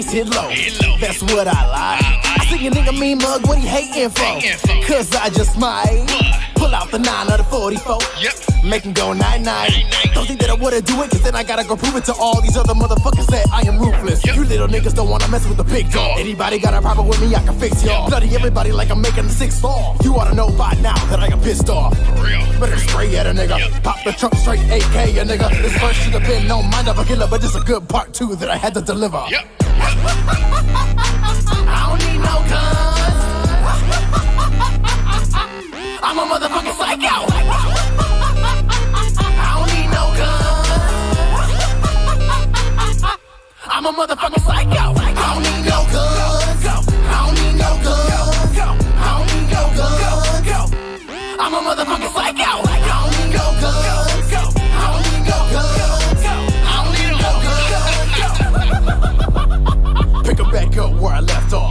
bass hit low. That's what I like. I see a nigga mean mug, what he hating for? Cause I just might pull out the 9 or the 44. Make him go night-night. Don't think that I wouldn't do it, cause then I gotta go prove it to all these other motherfuckers that I am ruthless. You little niggas don't wanna mess with the big dog. Anybody got a problem with me, I can fix y'all. Bloody everybody like I'm making the 6th fall. You oughta know by now that I am pissed off. Better spray at a nigga. Pop the trunk straight AK a nigga. This first should have been no mind of a killer, but it's a good part 2 that I had to deliver. I don't need no guns. I'm a motherfucking psycho. I don't need no guns. I'm a motherfucking psycho. I don't need no guns. I don't need no guns. I don't need no guns. I'm a motherfucking psycho. I don't need no guns. I don't need no guns. I don't need no guns. Pick 'em back up where I left off.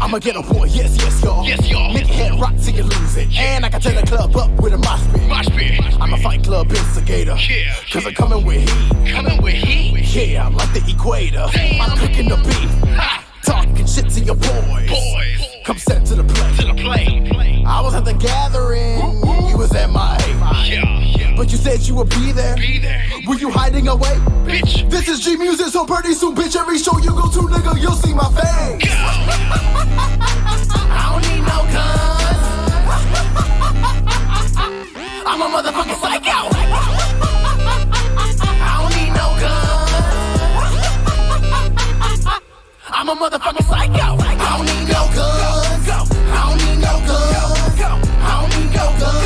I'm a ghetto boy, yes, y'all. Make your head rock till you lose it. And I can turn the club up with a mosh pit. I'm a fight club instigator. Cause I'm coming with heat. Yeah, I'm like the equator. I'm cooking the beef. Talking shit to your boys. Come step to the plate. I was at the gathering. You was at my but you said you would be there. Were you hiding away? Bitch. This is G Music, so pretty soon, bitch. Every show you go to, nigga, you'll see my face. I don't need no guns. I'm a motherfucking psycho. I don't need no guns. I'm a motherfucking psycho. I don't need no guns. I don't need no guns. I don't need no guns.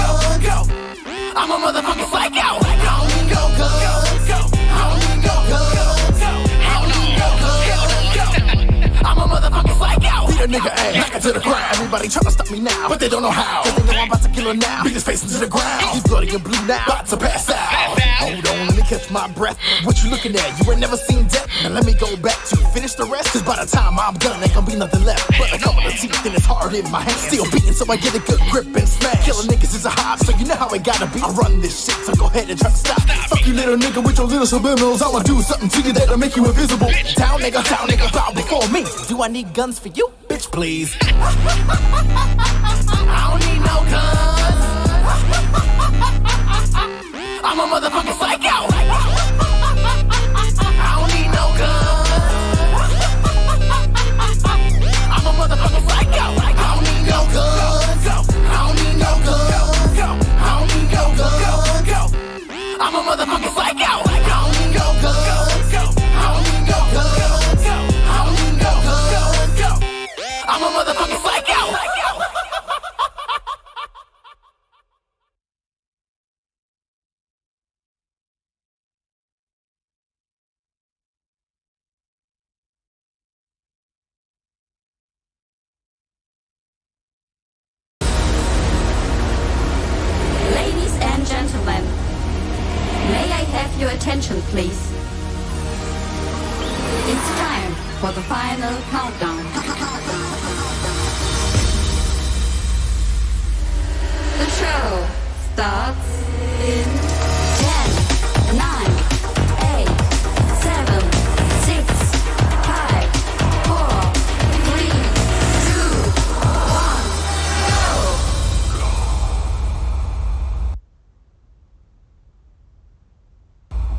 I'm a motherfucking psycho. I don't need no guns. I don't need no guns. I don't need no guns. I'm a motherfucking psycho. Beat a nigga ass, knock it to the ground. Everybody tryna stop me now, but they don't know how. Cause they know I'm about to kill her now. Beat his face into the ground. He's bloody and blue now, about to pass out. Hold on, let me catch my breath. What you looking at? You ain't never seen death. Now let me go back to finish the rest. Cause by the time I'm done, ain't gonna be nothing left but a couple of teeth and it's hard in my hand. Still beating so I get a good grip and smash. Killing niggas is a hobby, so you know how it gotta be. I run this shit, so go ahead and try to stop. Fuck you little nigga with your little subliminals. I'ma do something to you that'll make you invisible. Town nigga, bow before me. Do I need guns for you? Bitch, please. I don't need no guns. I'm a motherfucking psycho. I don't need no guns. I'm a motherfucking psycho. I don't need no guns. I don't need no guns. I don't need no guns. I'm a motherfucking psycho. I don't need no guns. I don't need no guns. I don't need no guns. I'm a motherfucking psycho. Ladies and gentlemen, may I have your attention, please? It's time for the final countdown. The show starts in 10, 9, 8, 7, 6, 5, 4, 3, 2, 1, go!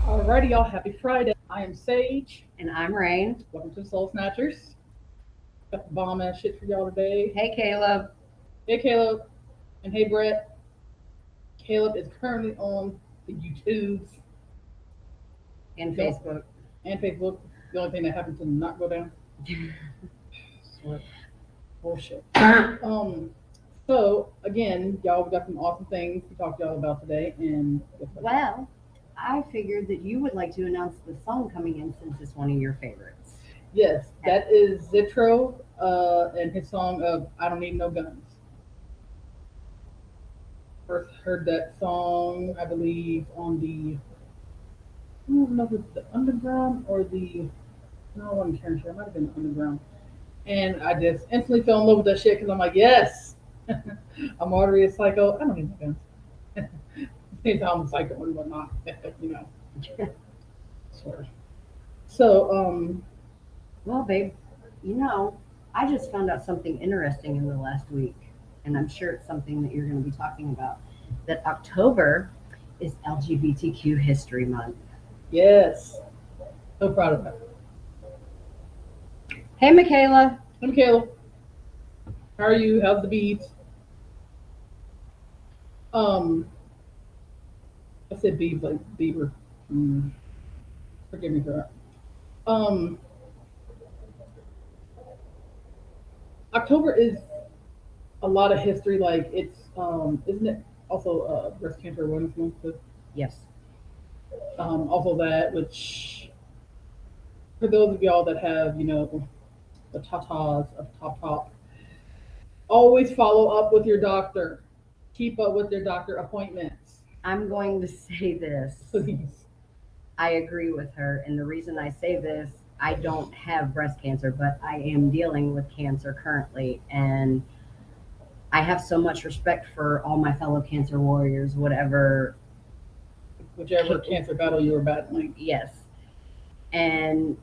Alrighty, y'all. Happy Friday. I am Sage. And I'm Rain. Welcome to Soul Snatchers. Got the bomb ass shit for y'all today. Hey, Caleb. Hey, Caleb. And hey, Brett. Caleb is currently on the YouTubes And Yep. Facebook. and Facebook. The only thing that happened to not go down. Swear. Bullshit. So again, y'all, we got some awesome things to talk to y'all about today, and guess what? Well, I figured that you would like to announce the song coming in since it's one of your favorites. Yes, that is Zitro and his song of "I Don't Need No Guns." First heard that song, I believe, on the, I don't know if it's the Underground or the, no, it wasn't Karen Share, it might have been the Underground. And I just instantly fell in love with that shit because I'm like, yes, I'm already a psycho. I don't need no guns. Depends how I'm a psycho and whatnot, you know. Swear. So, Well, babe, You know, I just found out something interesting in the last week, and I'm sure it's something that you're going to be talking about. That October is LGBTQ History Month. Yes. So proud of her. Hey, Michaela. Hey, Michaela. How are you? How's the beats? Um, I said beads like Bieber. Mm, forgive me for that. Um, October is a lot of history. Like it's isn't it also breast cancer awareness month? Too? Yes. Also that, which for those of y'all that have, the tatas of top, always follow up with your doctor. Keep up with your doctor appointments, I'm going to say this. please. I agree with her. And the reason I say this, I don't have breast cancer, but I am dealing with cancer currently. And I have so much respect for all my fellow cancer warriors, whatever. Whichever cancer battle you are battling. Yes. And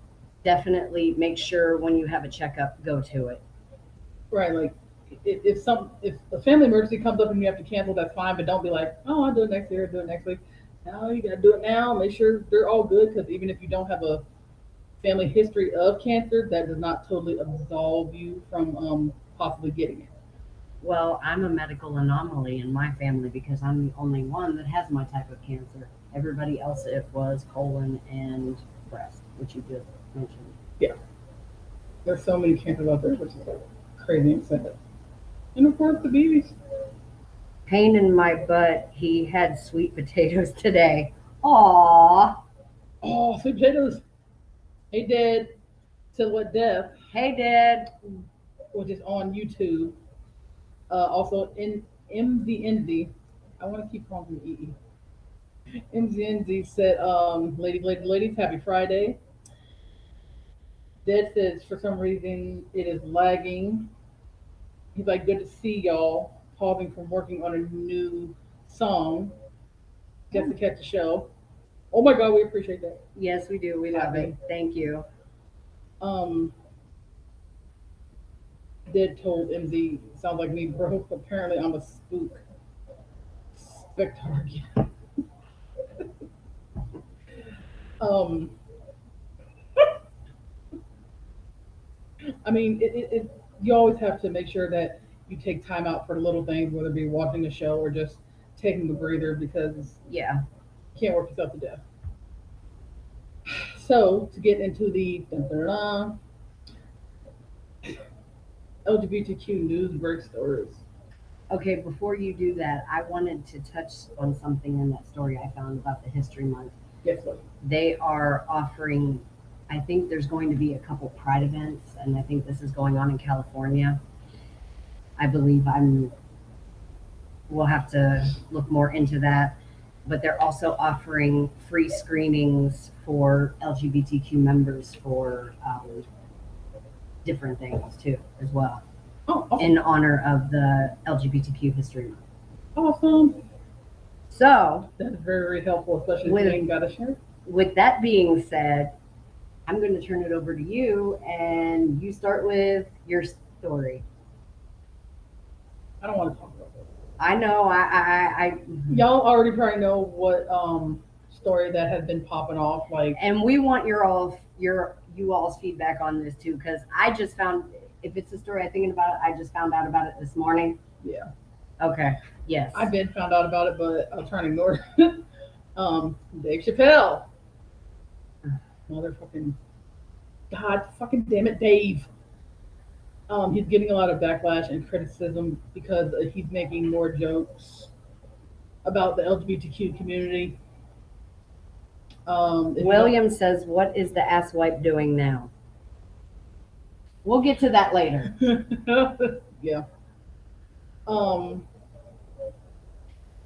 definitely make sure when you have a checkup, go to it. Right, like if a family emergency comes up and you have to cancel, that's fine. But don't be like, oh, I'll do it next year, do it next week. No, you gotta do it now. Make sure they're all good because even if you don't have a family history of cancer, that does not totally absolve you from possibly getting it. Well, I'm a medical anomaly in my family because I'm the only one that has my type of cancer. Everybody else, it was colon and breast, which you just mentioned. Yeah, there's so many cancers out there, which is like crazy and sad. And of course, the babies. Pain in my butt. He had sweet potatoes today. Aww. Oh, sweet potatoes. Hey, Dad. Till what death, Hey, Dad. which is on YouTube. Also in MZNZ. I want to keep calling him EE. MZNZ said, ladies, happy Friday. Dead says for some reason it is lagging. He's like, good to see y'all. Pausing from working on a new song just to catch the show. Oh my God, we appreciate that. Yes, we do. We love it. Thank you. Um, Dead told MZ, sounds like me, bro. Apparently, I'm a spook. Spectar again. Um, I mean, you always have to make sure that you take time out for the little things, whether it be watching a show or just taking a breather, because Yeah. you can't work yourself to death. So, to get into the dun, dun, dun, LGBTQ news break stories. Okay, before you do that, I wanted to touch on something in that story I found about the History Month. Yes, what? They are offering, I think there's going to be a couple pride events, and I think this is going on in California. I believe we'll have to look more into that. But they're also offering free screenings for LGBTQ members for different things too, as well, Oh, awesome. in honor of the LGBTQ History Month. Awesome. So, That's very, very helpful, especially if With- you ain't got a shirt. with that being said, I'm going to turn it over to you, and you start with your story. I don't want to talk about that. I know, I Y'all already probably know what story that has been popping off. Like, and we want you all's feedback on this too, because I just found, if it's a story I'm thinking about, I just found out about it this morning. yeah, Okay. Yes. I've been found out about it, but I'm trying to ignore it. Dave Chappelle, motherfucking God, fucking damn it, Dave. He's getting a lot of backlash and criticism because he's making more jokes about the LGBTQ community. If William says, "What is the asswipe doing now?" We'll get to that later. yeah. Um,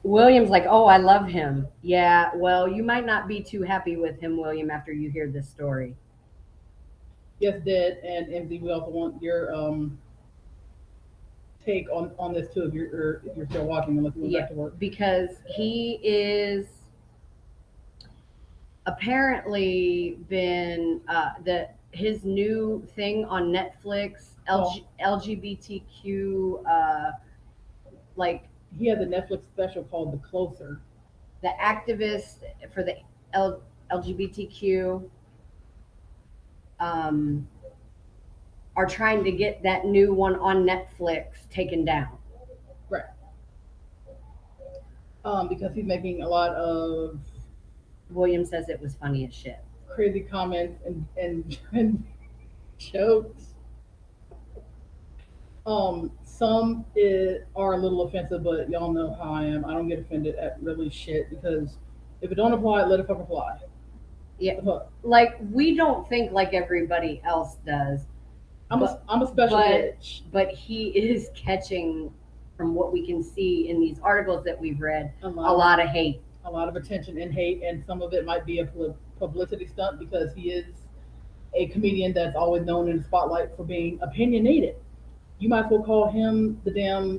William's like, "Oh, I love him." Yeah, well, you might not be too happy with him, William, after you hear this story. yes, Dead and MZ, we also want your take on this too if you're still watching and looking back to work. Because he is apparently been his new thing on Netflix, LGBTQ, like He has a Netflix special called The Closer. the activists for the LGBTQ are trying to get that new one on Netflix taken down. Right. Because he's making a lot of William says it was funny as shit. crazy comments and jokes. Some are a little offensive, but y'all know how I am. I don't get offended at really shit because if it don't apply, let it fucking fly. Yeah, Fuck. like we don't think like everybody else does, I'm a special bitch. but he is catching, from what we can see in these articles that we've read, a lot of hate. A lot of attention and hate, and some of it might be a publicity stunt because he is a comedian that's always known in the spotlight for being opinionated. You might as well call him the damn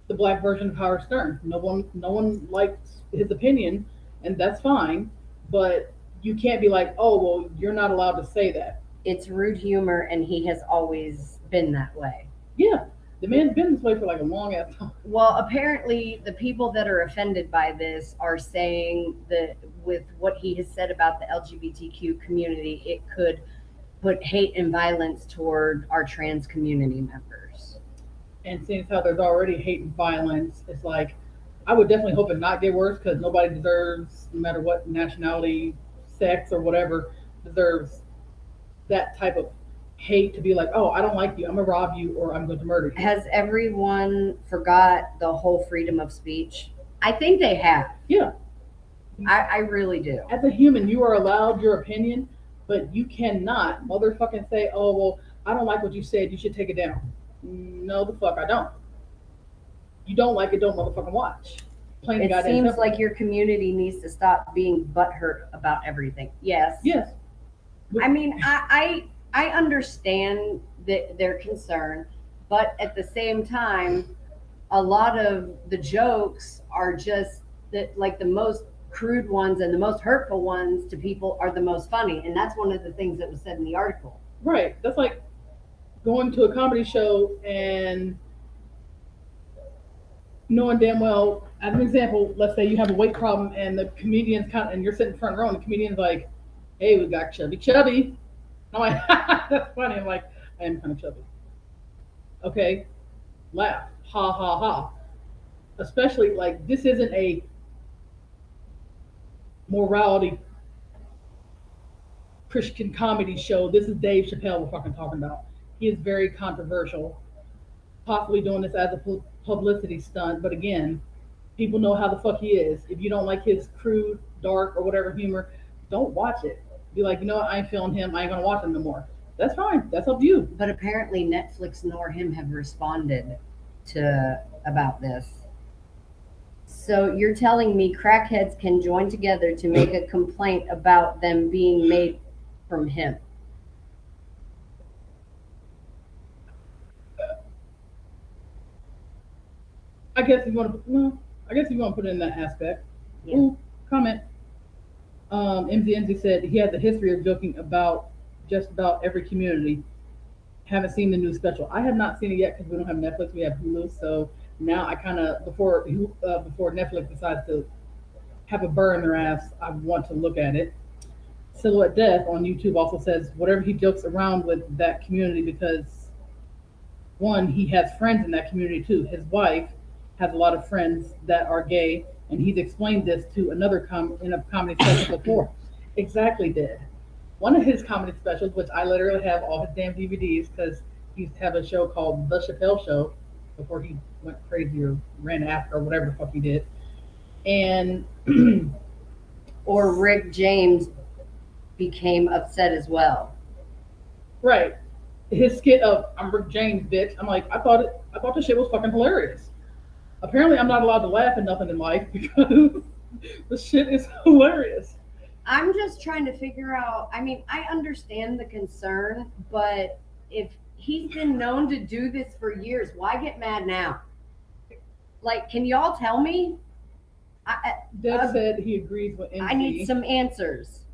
the black version of Howard Stern. No one likes his opinion, and that's fine. But you can't be like, oh well, you're not allowed to say that. It's rude humor, and he has always been that way. Yeah, the man's been this way for like a long ass time. Well, apparently, the people that are offended by this are saying that with what he has said about the LGBTQ community, it could put hate and violence toward our trans community members. And seeing as how there's already hate and violence, it's like I would definitely hope it not get worse because nobody deserves, no matter what nationality, sex, or whatever, deserves that type of hate to be like, oh, I don't like you, I'm gonna rob you, or I'm going to murder you. Has everyone forgot the whole freedom of speech? I think they have. Yeah. I really do. As a human, you are allowed your opinion, but you cannot motherfucking say, oh, well, I don't like what you said, you should take it down. No, the fuck, I don't. You don't like it, don't motherfucking watch. Plain It goddamn seems simple. like your community needs to stop being butthurt about everything. Yes. Yes. I mean, I understand that their concern, but at the same time, a lot of the jokes are just that, like the most crude ones and the most hurtful ones to people are the most funny, and that's one of the things that was said in the article. Right. That's like going to a comedy show and knowing damn well, as an example, let's say you have a weight problem and the comedian's and you're sitting front row and the comedian's like, hey, we got chubby. I'm like, that's funny. I'm like, I am kind of chubby. Okay, laugh, ha ha ha. Especially like this isn't a morality Christian comedy show. This is Dave Chappelle we're fucking talking about. He is very controversial, possibly doing this as a publicity stunt. But again, people know how the fuck he is. If you don't like his crude, dark, or whatever humor, don't watch it. Be like, you know what, I ain't feeling him. I ain't gonna watch him no more. That's fine. That's up to you. But apparently, Netflix nor him have responded to about this. So you're telling me crackheads can join together to make a complaint about them being made from him? I guess you want to. Well, I guess you want to put it in that aspect. Yeah. Ooh, comment. MZNZ said he has a history of joking about just about every community. Haven't seen the new special. I have not seen it yet because we don't have Netflix. We have Hulu. So now I kind of before Netflix decides to have a burr in their ass, I want to look at it. Silhouette Death on YouTube also says whatever he jokes around with that community because one, he has friends in that community too. His wife has a lot of friends that are gay, and he's explained this to another in a comedy special before. Exactly, did. One of his comedy specials, which I literally have all his damn DVDs because he used to have a show called The Chappelle Show before he went crazy or ran after or whatever the fuck he did. And Or Rick James became upset as well. right, his skit of "I'm Rick James, bitch." I'm like, I thought the shit was fucking hilarious. Apparently, I'm not allowed to laugh at nothing in life because the shit is hilarious. I'm just trying to figure out. I mean, I understand the concern, but if he's been known to do this for years, why get mad now? Like, can y'all tell me? Dev said he agrees with MZ. I need some answers.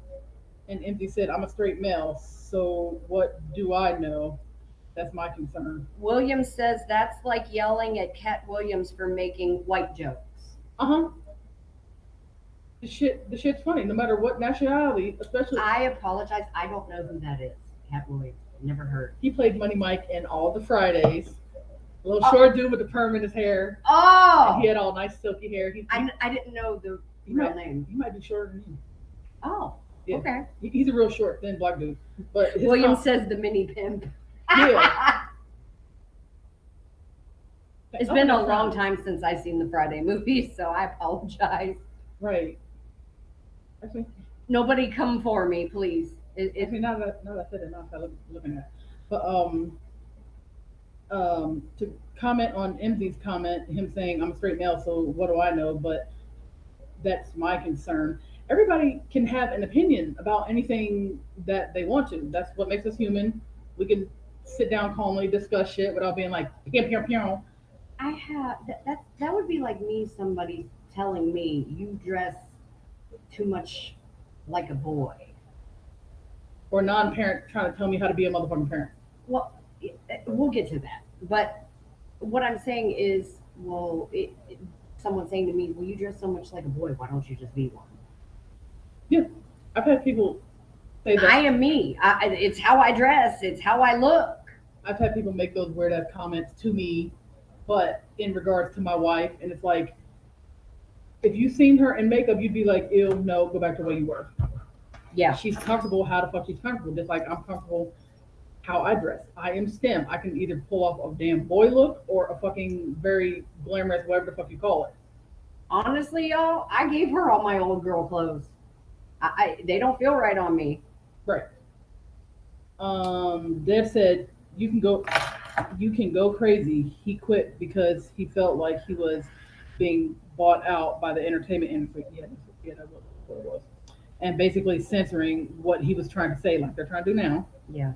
And MZ said, I'm a straight male, so what do I know? That's my concern. Williams says that's like yelling at Cat Williams for making white jokes. Uh-huh. The shit's funny, no matter what nationality, especially. I apologize. I don't know who that is. Cat Williams. Never heard. He played Money Mike in all the Fridays. A little short dude with the perm in his hair. Oh! And he had all nice silky hair. I didn't know the real name. He might be shorter than me. Oh, Yeah. okay. He's a real short, thin black dude. But Williams says the mini pimp. Yeah. It's been a long time since I've seen the Friday movies, so I apologize. Right. Actually, Nobody come for me, please. actually now that I said it, now I'm looking at it. But to comment on MZ's comment, him saying I'm a straight male, so what do I know? But that's my concern. Everybody can have an opinion about anything that they want to. That's what makes us human. We can sit down calmly, discuss shit without being like pew pew pew. I have that would be like me somebody telling me you dress too much like a boy. Or non-parent trying to tell me how to be a motherfucking parent. Well, we'll get to that. But what I'm saying is, well, someone saying to me, well, you dress so much like a boy, why don't you just be one? Yeah, I've had people say that. I am me. It's how I dress. It's how I look. I've had people make those weird ass comments to me, but in regards to my wife, and it's like, if you seen her in makeup, you'd be like, ew, no, go back to where you were. Yeah. She's comfortable how the fuck she's comfortable, just like I'm comfortable how I dress. I am STEM. I can either pull off a damn boy look or a fucking very glamorous, whatever the fuck you call it. Honestly, y'all, I gave her all my old girl clothes. They don't feel right on me. Right. Dev said you can go crazy. He quit because he felt like he was being bought out by the entertainment industry. Yeah, that's what it was. And basically censoring what he was trying to say, like they're trying to do now. Yeah.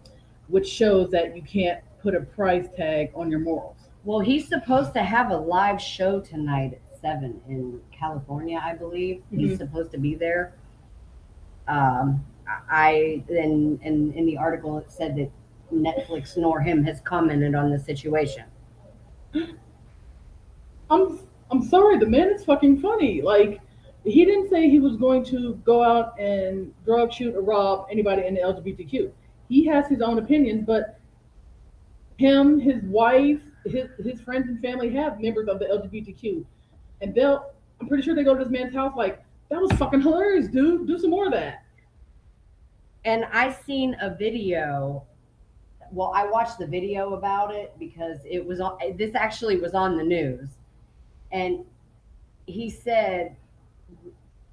Which shows that you can't put a price tag on your morals. Well, he's supposed to have a live show tonight at 7 in California, I believe. Mm-hmm. He's supposed to be there. I then in the article it said that Netflix nor him has commented on the situation. I'm sorry, the man is fucking funny. Like, he didn't say he was going to go out and drug, shoot, or rob anybody in the LGBTQ. He has his own opinions, but him, his wife, his friends and family have members of the LGBTQ. And I'm pretty sure they go to this man's house like, that was fucking hilarious, dude. Do some more of that. And I seen a video. Well, I watched the video about it because it was on. This actually was on the news, and he said,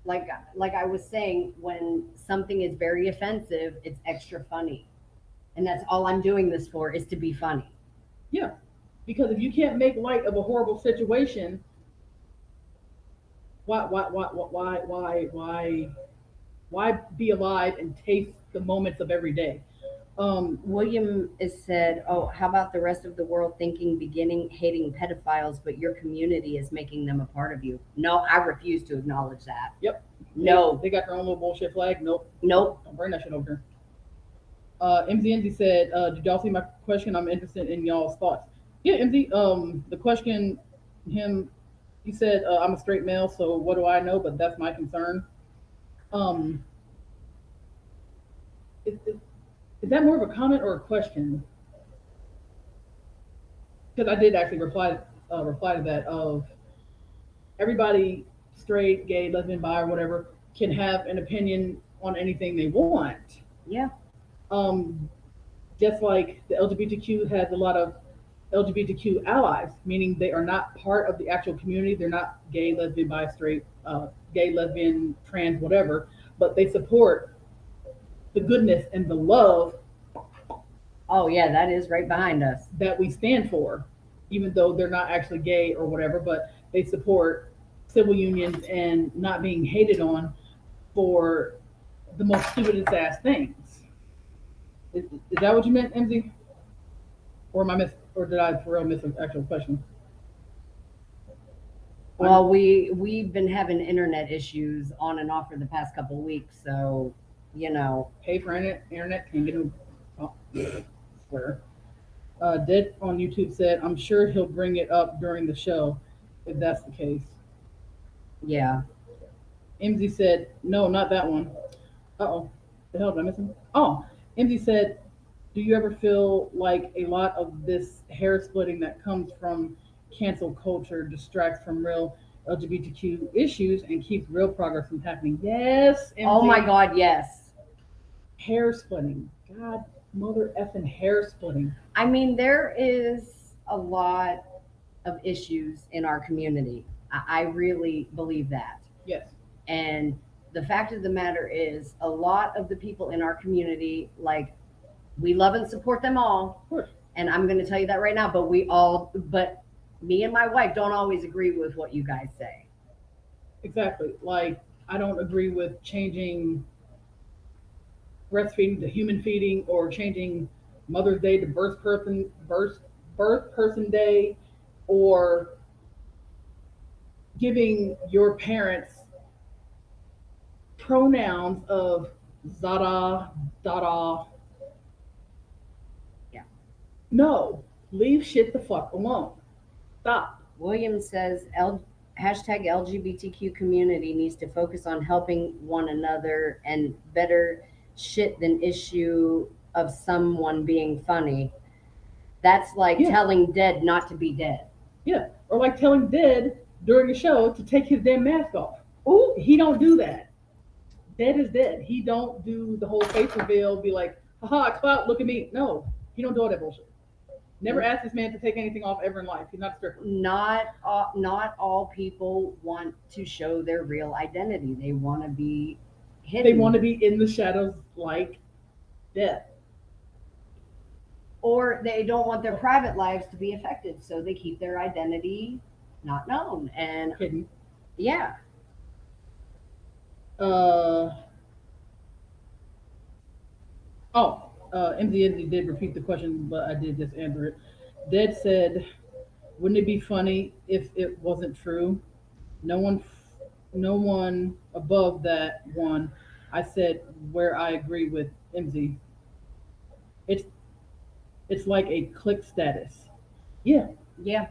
like I was saying, when something is very offensive, it's extra funny, and that's all I'm doing this for is to be funny. Yeah, because if you can't make light of a horrible situation, why be alive and taste the moments of every day? William has said, oh, how about the rest of the world beginning hating pedophiles, but your community is making them a part of you? No, I refuse to acknowledge that. Yep. No. They got their own little bullshit flag. Nope. Don't bring that shit over here. MZNZ said, did y'all see my question? I'm interested in y'all's thoughts. Yeah, MZ, the question, he said, I'm a straight male, so what do I know? But that's my concern. Is that more of a comment or a question? Because I did actually reply to that of everybody, straight, gay, lesbian, bi, or whatever, can have an opinion on anything they want. Yeah. Just like the LGBTQ has a lot of LGBTQ allies, meaning they are not part of the actual community. They're not gay, lesbian, bi, straight, gay, lesbian, trans, whatever, but they support the goodness and the love. Oh yeah, that is right behind us. That we stand for, even though they're not actually gay or whatever, but they support civil unions and not being hated on for the most stupidest ass things. Is that what you meant, MZ? Or did I for real miss an actual question? Well, we've been having internet issues on and off for the past couple weeks, so you know. Pay for internet, can't get no. Oh, swear. Dead on YouTube said, "I'm sure he'll bring it up during the show, if that's the case." Yeah. MZ said, "No, not that one." Uh-oh. The hell did I miss him? Oh, MZ said, "Do you ever feel like a lot of this hair splitting that comes from cancel culture distracts from real LGBTQ issues and keeps real progress from happening?" Yes, MZ. Oh my God, yes. Hair splitting. God, mother effing hair splitting. I mean, there is a lot of issues in our community. I really believe that. Yes. And the fact of the matter is, a lot of the people in our community, like, we love and support them all. Of course. And I'm going to tell you that right now, but me and my wife don't always agree with what you guys say. Exactly. Like, I don't agree with changing breastfeeding to human feeding or changing Mother's Day to birth person day or giving your parents pronouns of Zada, Dada. Yeah. No, leave shit the fuck alone. Stop. William says, hashtag LGBTQ community needs to focus on helping one another and better shit than issue of someone being funny. That's like telling dead not to be dead. Yeah, or like telling Dead during the show to take his damn mask off. Ooh, he don't do that. Dead is dead. He don't do the whole face reveal, be like, haha, clout, look at me. No, he don't do all that bullshit. Never asked this man to take anything off ever in life. He's not a stripper. Not all people want to show their real identity. They want to be hidden. They want to be in the shadows like death. Or they don't want their private lives to be affected, so they keep their identity not known and hidden. Yeah. MZNZ did repeat the question, but I did just answer it. Dead said, "Wouldn't it be funny if it wasn't true? No one above that one." I said, "Where I agree with MZ. It's like a click status." Yeah. Yeah.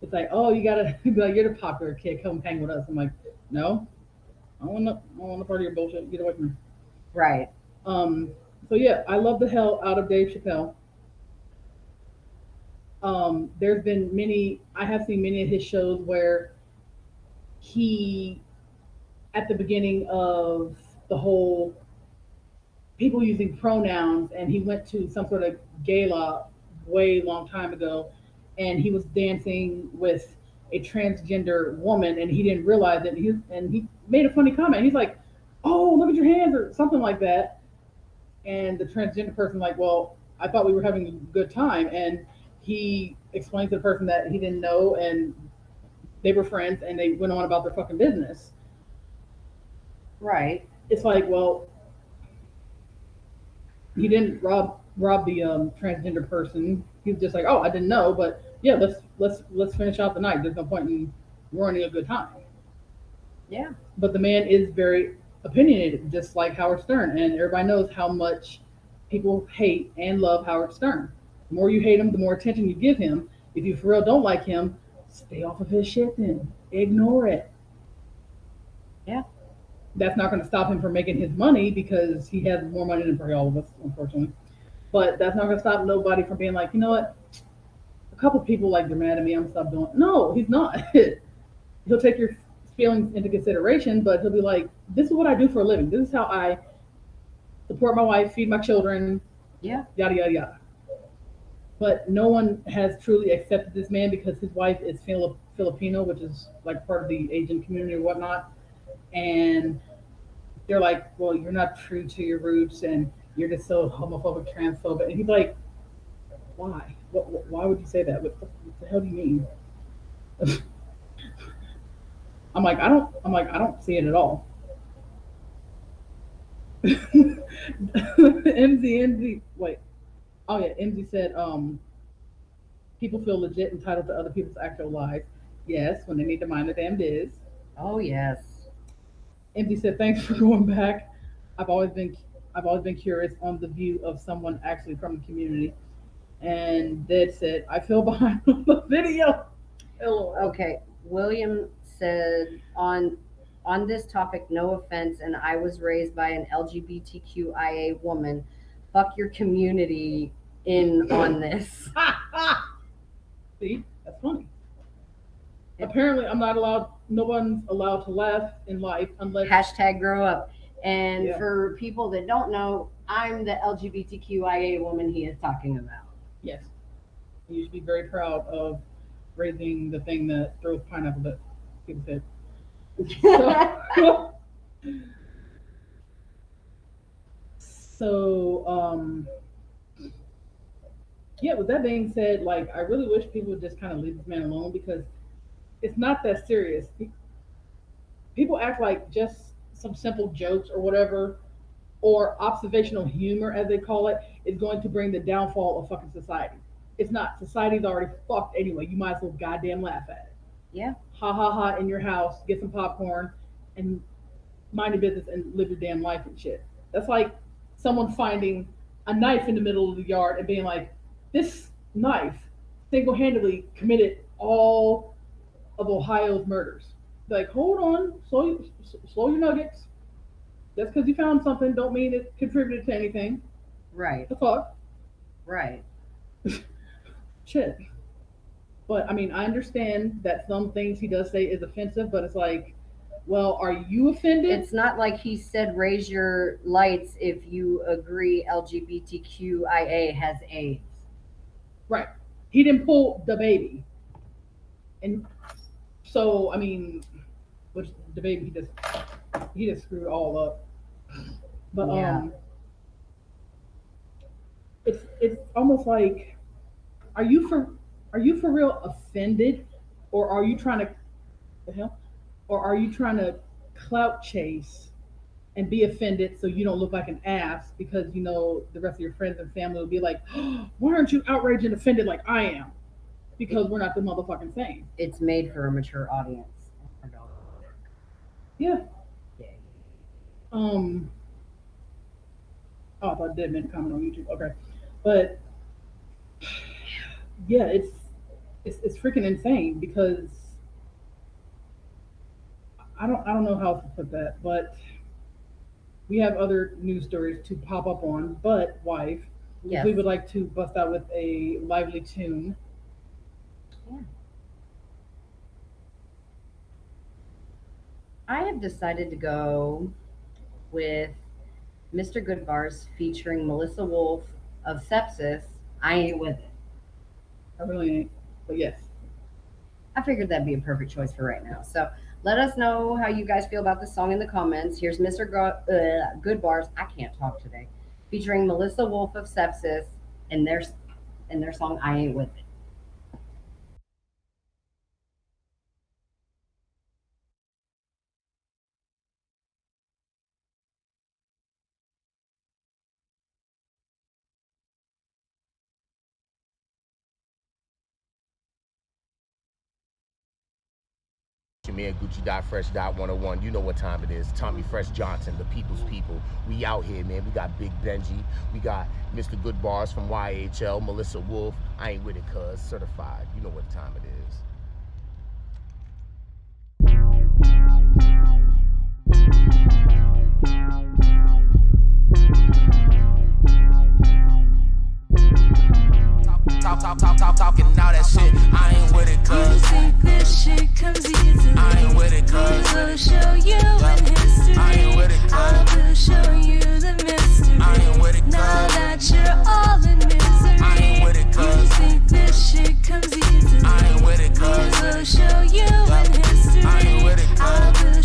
It's like, oh, you gotta be like, you're the popular kid, come hang with us. I'm like, no, I don't want to part of your bullshit. Get away from me. Right. So yeah, I love the hell out of Dave Chappelle. There's been I have seen many of his shows where he, at the beginning of the whole people using pronouns, and he went to some sort of gala way long time ago, and he was dancing with a transgender woman, and he didn't realize it. And he made a funny comment. He's like, "Oh, look at your hands," or something like that. And the transgender person, like, "Well, I thought we were having a good time." And he explained to the person that he didn't know, and they were friends, and they went on about their fucking business. Right. It's like, well, he didn't rob the transgender person. He was just like, "Oh, I didn't know, but yeah, let's finish out the night. There's no point in ruining a good time." Yeah. But the man is very opinionated, just like Howard Stern, and everybody knows how much people hate and love Howard Stern. The more you hate him, the more attention you give him. If you for real don't like him, stay off of his shit then. Ignore it. Yeah. That's not going to stop him from making his money, because he has more money than probably all of us, unfortunately. But that's not going to stop nobody from being like, you know what? A couple people, like, they're mad at me, I'm going to stop doing it. No, he's not. He'll take your feelings into consideration, but he'll be like, this is what I do for a living. This is how I support my wife, feed my children, Yeah. yada, yada, yada. But no one has truly accepted this man, because his wife is Filipino, which is like part of the Asian community or whatnot. And they're like, well, you're not true to your roots, and you're just so homophobic, transphobic. And he's like, why? Why would you say that? What the hell do you mean? I'm like, I don't see it at all. MZ, wait. Oh yeah, MZ said, people feel legit entitled to other people's actual lives. Yes, when they need to mind their damn biz. Oh yes. Empty said, "Thanks for going back. I've always been, I've always been curious on the view of someone actually from the community." And Dead said, "I feel behind on the video." LOL. Okay. William said on this topic, no offense, and I was raised by an LGBTQIA woman. Fuck your community in on this. See, that's funny. Apparently, I'm not allowed. No one's allowed to laugh in life unless. Hashtag grow up. And Yeah. for people that don't know, I'm the LGBTQIA woman he is talking about. Yes, you should be very proud of raising the thing that throws pineapple at people's head. So, so yeah. With that being said, like I really wish people would just kind of leave this man alone because it's not that serious. People act like just some simple jokes or whatever, or observational humor, as they call it, is going to bring the downfall of fucking society. It's not. Society's already fucked anyway. You might as well goddamn laugh at it. Yeah. Ha ha ha in your house, get some popcorn, and mind your business and live your damn life and shit. That's like someone finding a knife in the middle of the yard and being like, this knife single-handedly committed all of Ohio's murders. Like, hold on, slow your nuggets. Just because you found something don't mean it contributed to anything. Right. The fuck? Right. Shit. But I mean, I understand that some things he does say is offensive, but it's like, well, are you offended? It's not like he said raise your lights if you agree LGBTQIA has AIDS. Right. He didn't pull the baby. And so, I mean, which the baby he just screwed all up. But Yeah. It's almost like, are you for real offended, or are you trying to the hell, or are you trying to clout chase and be offended so you don't look like an ass because you know the rest of your friends and family will be like, oh, why aren't you outraged and offended like I am? Because we're not the motherfucking same. It's made for a mature audience. Yeah. Yeah. Oh, I thought Dead meant comment on YouTube. Okay, but yeah, it's freaking insane because I don't know how to put that, but we have other news stories to pop up on. But wife, Yes. we would like to bust out with a lively tune. Yeah. I have decided to go with Mr. Goodbars featuring Melissa Wolf of Sepsis. I ain't with it. I really ain't, but yes. I figured that'd be a perfect choice for right now. So let us know how you guys feel about this song in the comments. Here's Mr. Goodbars. I can't talk today. Featuring Melissa Wolf of Sepsis and their song I Ain't With It. Your man Gucci.fresh.101. You know what time it is. Tommy Fresh Johnson, the people's people. We out here, man. We got Big Benji. We got Mr. Goodbars from YHL. Melissa Wolf. I ain't with it, cuz. Certified. You know what time it is. Talking all that shit. I ain't with it, cuz. You think this shit comes easily? I ain't with it, cuz. We will show you in history. I ain't with it, cuz. I will show you the mystery. I ain't with it, cuz. Now that you're all in misery. I ain't with it, cuz. You think this shit comes easily? I ain't with it, cuz. We will show you in history. I ain't with it, cuz. I will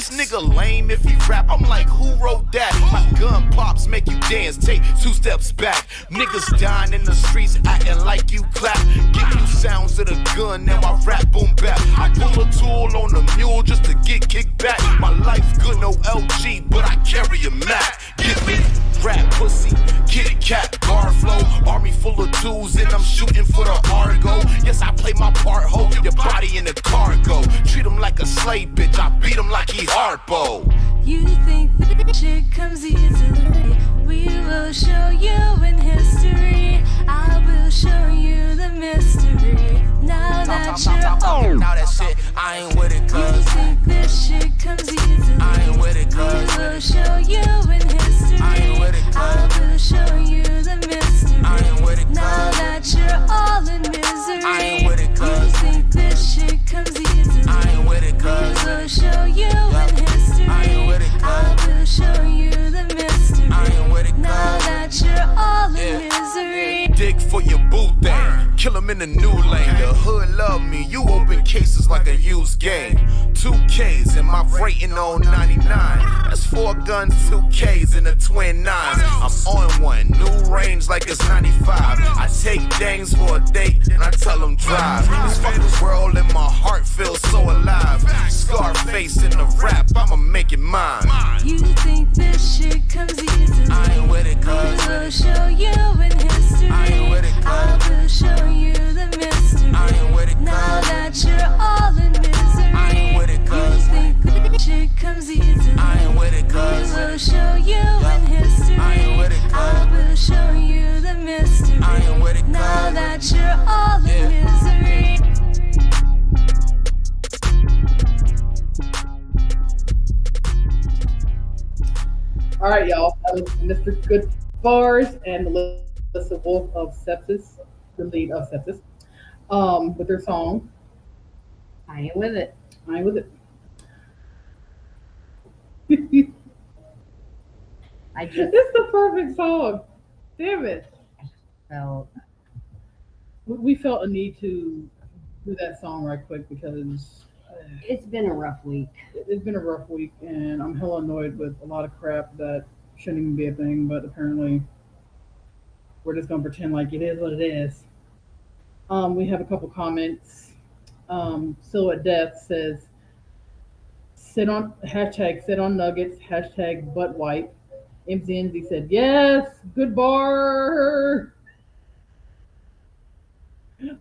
This nigga lame if he rap. I'm like, who wrote that? My gun pops make you dance, take 2 steps back. Niggas dying in the streets, acting like you clap. Give you sounds of the gun, now I rap boom bap. I pull a tool on a mule just to get kicked back. My life good, no LG, but I carry a Mac. Get me? Rap pussy, kitty cat, bar flow. Army full of dudes and I'm shooting for the Argo. Yes, I play my part, hold your body in the cargo. Treat him like a slave bitch, I beat him like he Harpo. You think that shit comes easily? We will show you in history. I will show you the mystery. Now that you're old, Now that shit, I ain't with it, you cuz. think this shit comes easily? I ain't with it, We cuz. will show you in history. I ain't with it, cuz. I will show you the mystery. I ain't with it, Now cuz. that you're all in misery. I ain't with it, You cuz. think this shit comes easily? I ain't with it, We cuz. will show you in history. I ain't with it, cuz. I will show you the mystery. I ain't with it, cuz. Now that you're all in Yeah. misery. Dig for your boo thing, kill him in the new lane. The hood love me, you open cases like a used game. 2Ks and my rating on 99. That's 4 guns, 2Ks and a twin 9s. I'm on one, new range like it's 95. I take dames for a date and I tell them drive. This fucking world in my heart feels so alive. Scarface in the rap, I'ma make it mine. You think this shit comes easily? I ain't with it, We cuz. will show you in history. I ain't with it, cuz. I will show you the mystery. I ain't with it, Now cuz. that you're all in misery. I ain't with it, You cuz. think this shit comes easily? I ain't with it, We cuz. will show you in history. I ain't with it, cuz. I will show you the mystery. I ain't with it, cuz. Now that you're all in Yeah. misery. All right, y'all. That was Mr. Good Bars and Melissa Wolf of Sepsis, the lead of Sepsis, with their song I ain't with it. I Ain't With It. I just It's the perfect song. Damn it. felt We felt a need to do that song right quick because it's been a rough week. it's been a rough week and I'm hella annoyed with a lot of crap that shouldn't even be a thing, but apparently we're just gonna pretend like it is what it is. We have a couple comments. Silhouette Death says, sit on nuggets, hashtag butt wipe. MZNZ said, yes, good bar.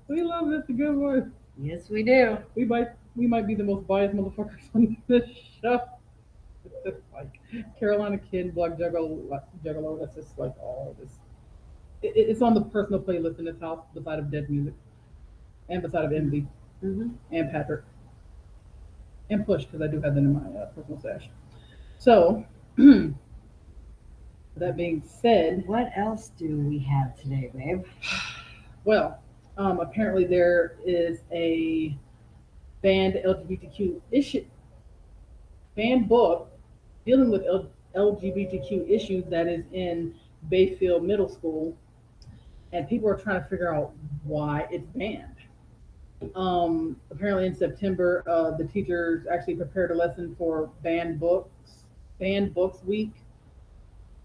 We love Mr. Good Bar. Yes, we do. We might be the most biased motherfuckers on this show. Like Carolina Kid, Black Juggalo, that's just like all this. It's on the personal playlist in this house beside of Dead Music and beside of Envy Hmm. and Patrick and Push because I do have them in my personal stash. So, that being said, What else do we have today, babe? well, apparently there is a banned LGBTQ issue, banned book dealing with LGBTQ issues that is in Bayfield Middle School, and people are trying to figure out why it's banned. Apparently in September, the teachers actually prepared a lesson for banned books week.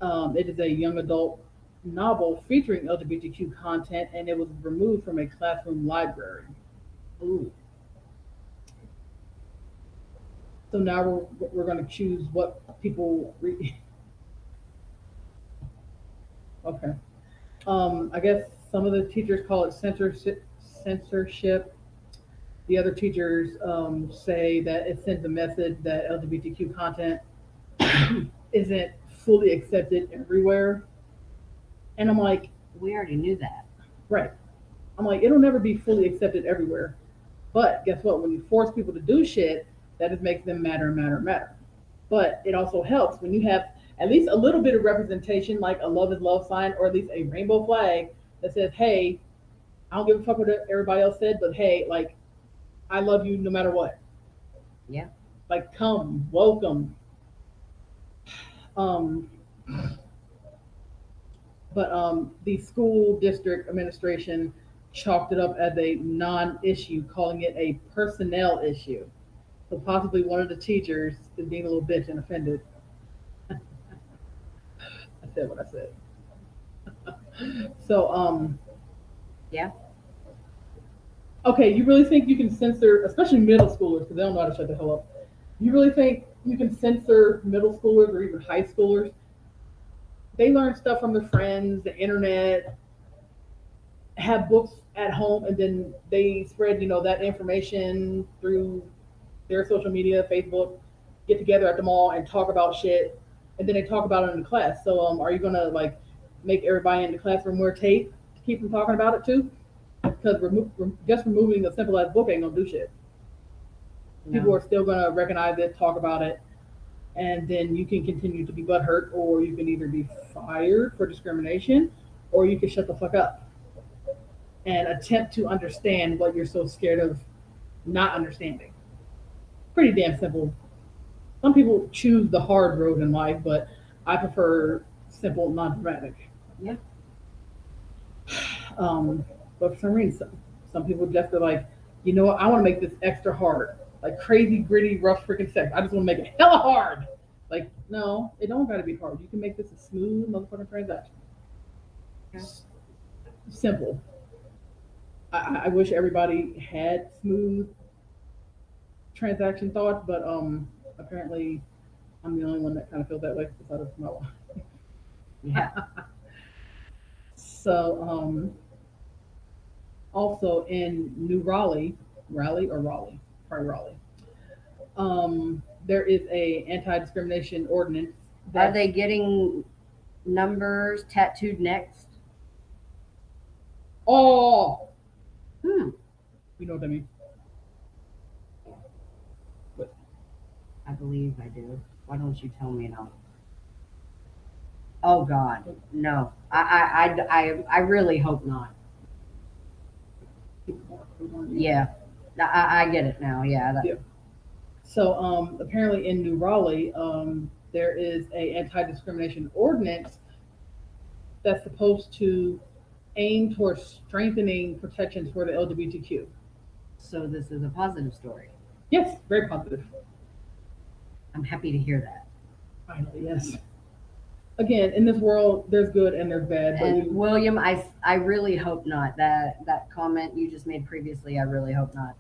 It is a young adult novel featuring LGBTQ content, and it was removed from a classroom library. Ooh. So now we're going to choose what people read. Okay. I guess some of the teachers call it censorship. The other teachers say that it sends a message that LGBTQ content isn't fully accepted everywhere. And I'm like, We already knew that. right. I'm like, it'll never be fully accepted everywhere. But guess what? When you force people to do shit, that just makes them matter. But it also helps when you have at least a little bit of representation, like a love is love sign, or at least a rainbow flag that says, hey, I don't give a fuck what everybody else said, but hey, like, I love you no matter what. Yeah. Like, come, welcome. But the school district administration chalked it up as a non-issue, calling it a personnel issue. So possibly one of the teachers is being a little bitch and offended. I said what I said. So, Yeah. okay, you really think you can censor, especially middle schoolers, because they don't know how to shut the hell up. You really think you can censor middle schoolers or even high schoolers? They learn stuff from their friends, the internet, have books at home, and then they spread, that information through their social media, Facebook, get together at the mall and talk about shit, and then they talk about it in the class. So, are you gonna like make everybody in the classroom wear tape to keep from talking about it too? Because just removing a simple as book ain't gonna do shit. People No. are still gonna recognize it, talk about it, and then you can continue to be butthurt, or you can either be fired for discrimination, or you can shut the fuck up and attempt to understand what you're so scared of not understanding. Pretty damn simple. Some people choose the hard road in life, but I prefer simple, non-dramatic. Yeah. But for some reason, some people just are like, you know what? I want to make this extra hard, like crazy, gritty, rough, freaking sex. I just want to make it hella hard. Like, no, it don't got to be hard. You can make this a smooth motherfucking transaction. Yeah. Simple. I wish everybody had smooth transaction thoughts, but apparently I'm the only one that kind of feels that way because of my wife. Yeah. So also in New Raleigh, probably Raleigh. There is a anti-discrimination ordinance. Are they getting numbers tattooed next? Oh, Hmm. you know what I mean? But I believe I do. Why don't you tell me now? Oh God, no. I really hope not. Yeah. I get it now. Yeah. Yeah. So apparently in New Raleigh, there is a anti-discrimination ordinance that's supposed to aim towards strengthening protections for the LGBTQ. So this is a positive story. Yes, very positive. I'm happy to hear that. Finally, yes. Again, in this world, there's good and there's bad. But And William, I really hope not. That comment you just made previously, I really hope not.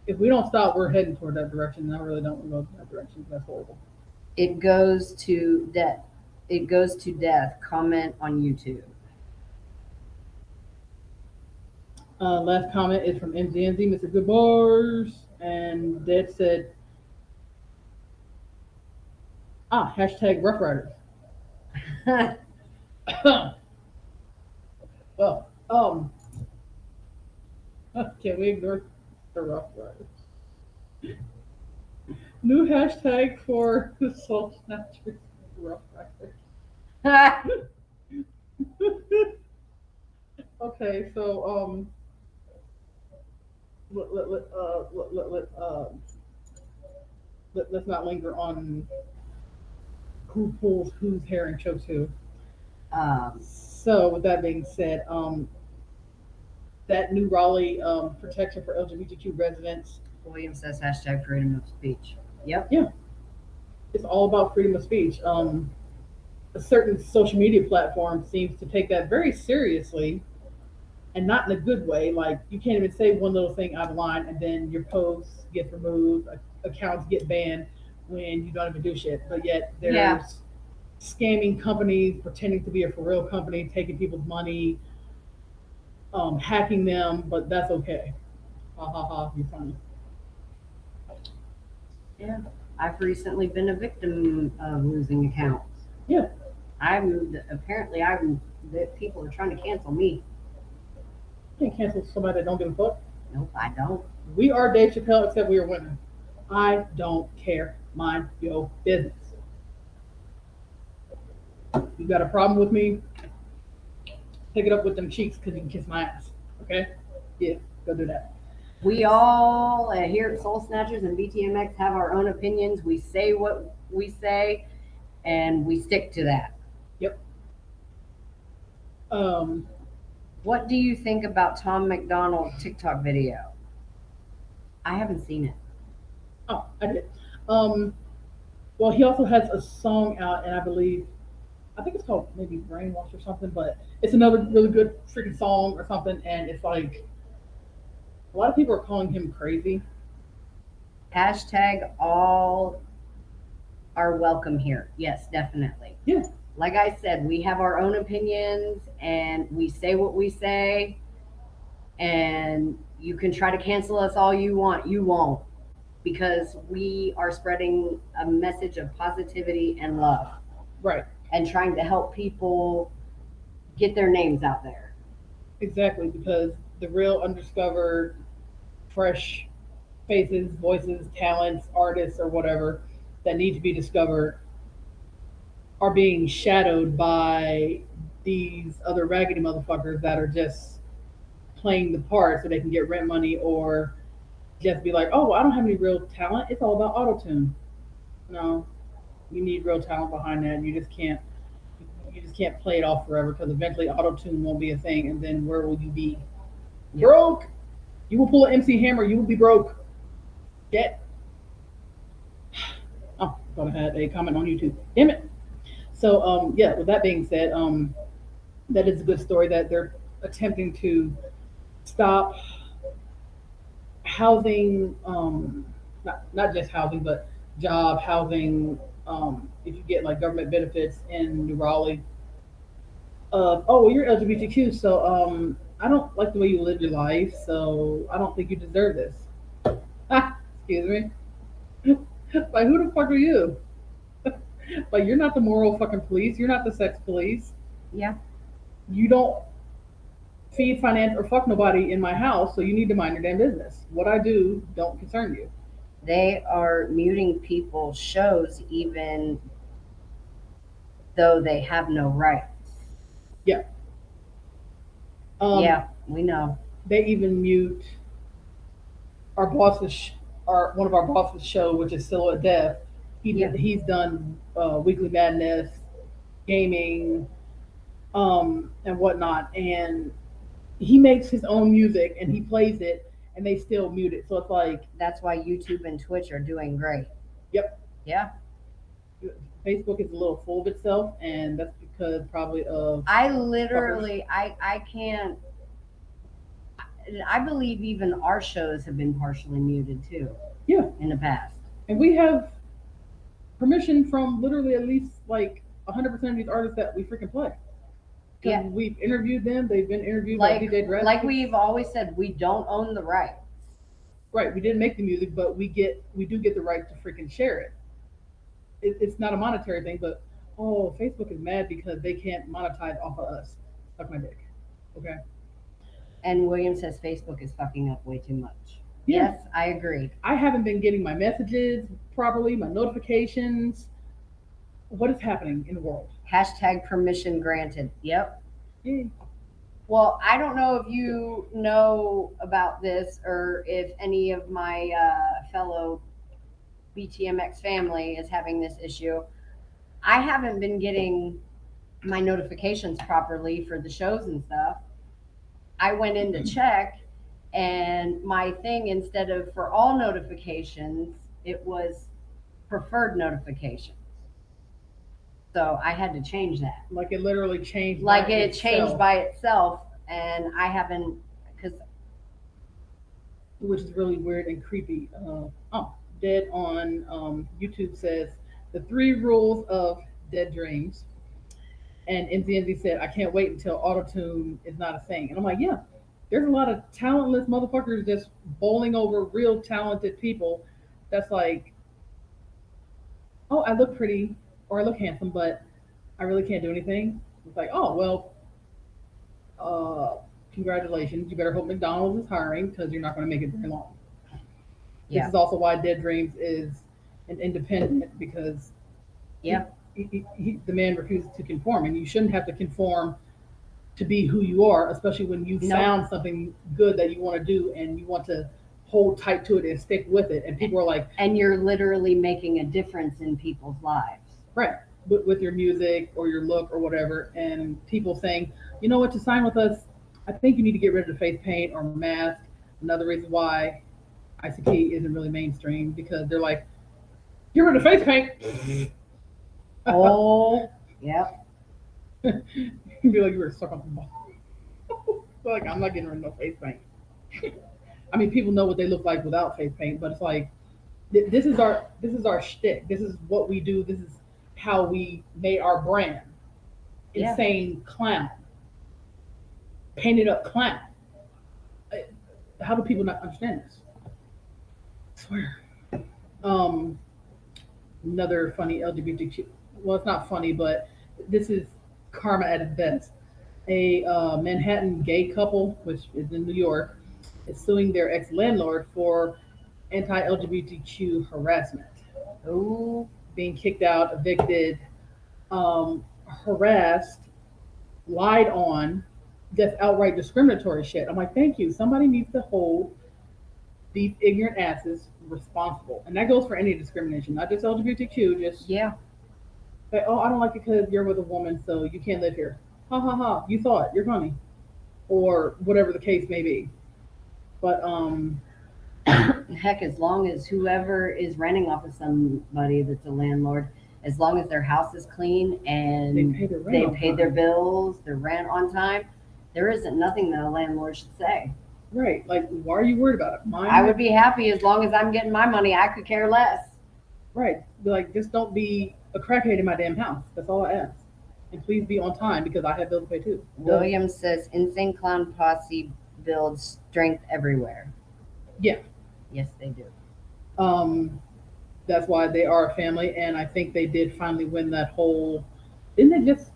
if we don't stop, we're heading toward that direction. And I really don't want to go in that direction. That's horrible. It goes to death. It goes to death. Comment on YouTube. Last comment is from MZNZ, Mr. Good Bars, and Dead said, hashtag Rough Riders. Well, can we ignore the Rough Riders? New hashtag for the Soul Snatchers, Rough Riders. Okay, so let's not linger on who pulls whose hair and chokes who. So with that being said, that New Raleigh protection for LGBTQ residents, William says hashtag freedom of speech. Yep. yeah, it's all about freedom of speech. A certain social media platform seems to take that very seriously, and not in a good way. Like you can't even say one little thing out of line, and then your posts get removed, accounts get banned when you don't even do shit. But yet there's scamming companies pretending to be a for real company, taking people's money, hacking them. But that's okay. Ha ha ha! You're funny. Yeah. I've recently been a victim of losing accounts. Yeah. That people are trying to cancel me. You can't cancel somebody that don't give a fuck. Nope, I don't. We are Dave Chappelle, except we are women. I don't care. Mind your business. You got a problem with me? Pick it up with them cheeks because you can kiss my ass. Okay? Yeah, go do that. We all here at Soul Snatchers and BTMX have our own opinions. We say what we say, and we stick to that. Yep. What do you think about Tom McDonald's TikTok video? I haven't seen it. Oh, I did. Um, well, he also has a song out, and I think it's called maybe Brainwash or something, but it's another really good freaking song or something, and it's like a lot of people are calling him crazy. Hashtag all are welcome here. Yes, definitely. Yeah, Like I said, we have our own opinions and we say what we say, and you can try to cancel us all you want. You won't, because we are spreading a message of positivity and love right, and trying to help people get their names out there. exactly, because the real undiscovered, fresh faces, voices, talents, artists, or whatever that need to be discovered are being shadowed by these other raggedy motherfuckers that are just playing the part so they can get rent money or just be like, oh, I don't have any real talent. It's all about auto tune. No, you need real talent behind that. You just can't play it off forever because eventually auto tune won't be a thing, and then where will you be? Yep. Broke. You will pull an MC Hammer. You will be broke. Get. Oh, thought I had a comment on YouTube. Damn it. So yeah. With that being said, that is a good story that they're attempting to stop housing, not just housing, but job housing. If you get like government benefits in New Raleigh, oh, well, you're LGBTQ, so I don't like the way you live your life, so I don't think you deserve this. Excuse me. Like, who the fuck are you? Like, you're not the moral fucking police. You're not the sex police. Yeah. You don't feed, finance, or fuck nobody in my house, so you need to mind your damn business. What I do don't concern you. They are muting people's shows even though they have no rights. Yeah. Yeah, we know. They even mute our boss's, our one of our boss's show, which is Silhouette Death. Yeah. He's done Weekly Madness, gaming, and whatnot, and he makes his own music and he plays it, and they still mute it. So it's like, That's why YouTube and Twitch are doing great. yep, Yeah. Facebook is a little full of itself, and that's because probably of I literally, I can't, I believe even our shows have been partially muted too yeah, in the past. and we have permission from literally at least like 100% of these artists that we freaking play. Yeah. Because we've interviewed them, they've been interviewed by Like, DJ Dress. like we've always said, we don't own the rights. Right, we didn't make the music, but we do get the right to freaking share it. It's not a monetary thing, but oh, Facebook is mad because they can't monetize off of us. Suck my dick. Okay. And William says Facebook is fucking up way too much. Yeah. Yes, I agree. I haven't been getting my messages properly, my notifications. What is happening in the world? Hashtag permission granted. Yep. Yeah. Well, I don't know if you know about this or if any of my fellow BTMX family is having this issue. I haven't been getting my notifications properly for the shows and stuff. I went in to check, and my thing, instead of for all notifications, it was preferred notifications. So I had to change that. Like it literally changed. Like by it changed itself, by itself, and I haven't, because which is really weird and creepy. Oh, Dead on YouTube says the 3 rules of dead dreams. And NZNZ said, I can't wait until autotune is not a thing. And I'm like, yeah, there's a lot of talentless motherfuckers just bowling over real talented people. That's like, oh, I look pretty or I look handsome, but I really can't do anything. It's like, oh, well, congratulations. You better hope McDonald's is hiring because you're not going to make it very long. yeah, This is also why Dead Dreams is an independent because yeah, the man refuses to conform, and you shouldn't have to conform to be who you are, especially when you Nope. found something good that you want to do and you want to hold tight to it and stick with it. And people are like, and you're literally making a difference in people's lives. right, with your music or your look or whatever, and people saying, you know what, to sign with us, I think you need to get rid of the face paint or mask. Another reason why ICP isn't really mainstream because they're like, get rid of face paint. Oh, yep. You'd be like, you were stuck on the ball. Like, I'm not getting rid of no face paint. I mean, people know what they look like without face paint, but it's like, this is our shtick. This is what we do. This is how we made our brand. Yeah. Insane clown, painted up clown. How do people not understand this? I swear. Um, Another funny LGBTQ. Well, it's not funny, but this is karma at its best. A Manhattan gay couple, which is in New York, is suing their ex landlord for anti-LGBTQ harassment, Oh, being kicked out, evicted, harassed, lied on, just outright discriminatory shit. I'm like, thank you. Somebody needs to hold these ignorant asses responsible, and that goes for any discrimination, not just LGBTQ. Just yeah. say, oh, I don't like it because you're with a woman, so you can't live here. Ha ha ha! You thought you're funny, or whatever the case may be. But Heck, as long as whoever is renting off of somebody that's a landlord, as long as their house is clean and They pay their rent they on pay time. their bills, their rent on time, there isn't nothing that a landlord should say. right, like, why are you worried about it? Mine, I would be happy as long as I'm getting my money. I could care less. right. Like, just don't be a crackhead in my damn house. That's all I ask. And please be on time because I have bills to pay too. Williams says insane clown posse builds strength everywhere. Yeah. Yes, they do. Um, that's why they are a family, and I think they did finally win that whole. Didn't they just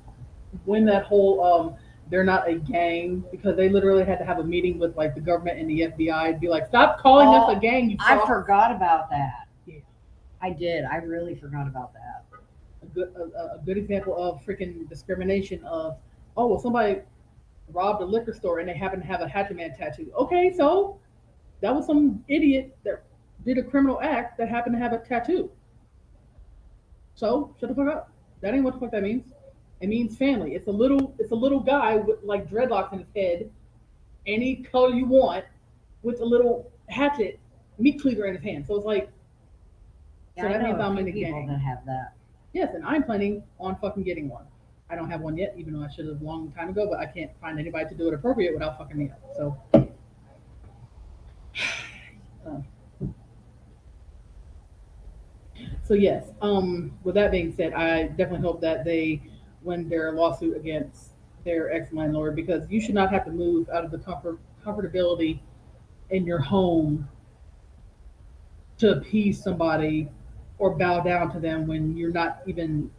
win that whole? They're not a gang because they literally had to have a meeting with like the government and the FBI and be like, stop calling us a gang. You I soft-" forgot about that. Yeah. I did. I really forgot about that. A good example of freaking discrimination of, oh well, somebody robbed a liquor store and they happen to have a Hatchet Man tattoo. Okay, so that was some idiot that did a criminal act that happened to have a tattoo. So shut the fuck up. That ain't what the fuck that means. It means family. It's a little guy with like dreadlocks in his head, any color you want, with a little hatchet meat cleaver in his hand. So it's like, Yeah, so I that means know a I'm few in the people gang. that have that. Yes, and I'm planning on fucking getting one. I don't have one yet, even though I should have a long time ago, but I can't find anybody to do it appropriate without fucking me up. So, uh, so yes. With that being said, I definitely hope that they win their lawsuit against their ex landlord because you should not have to move out of the comfortability in your home to appease somebody or bow down to them when you're not even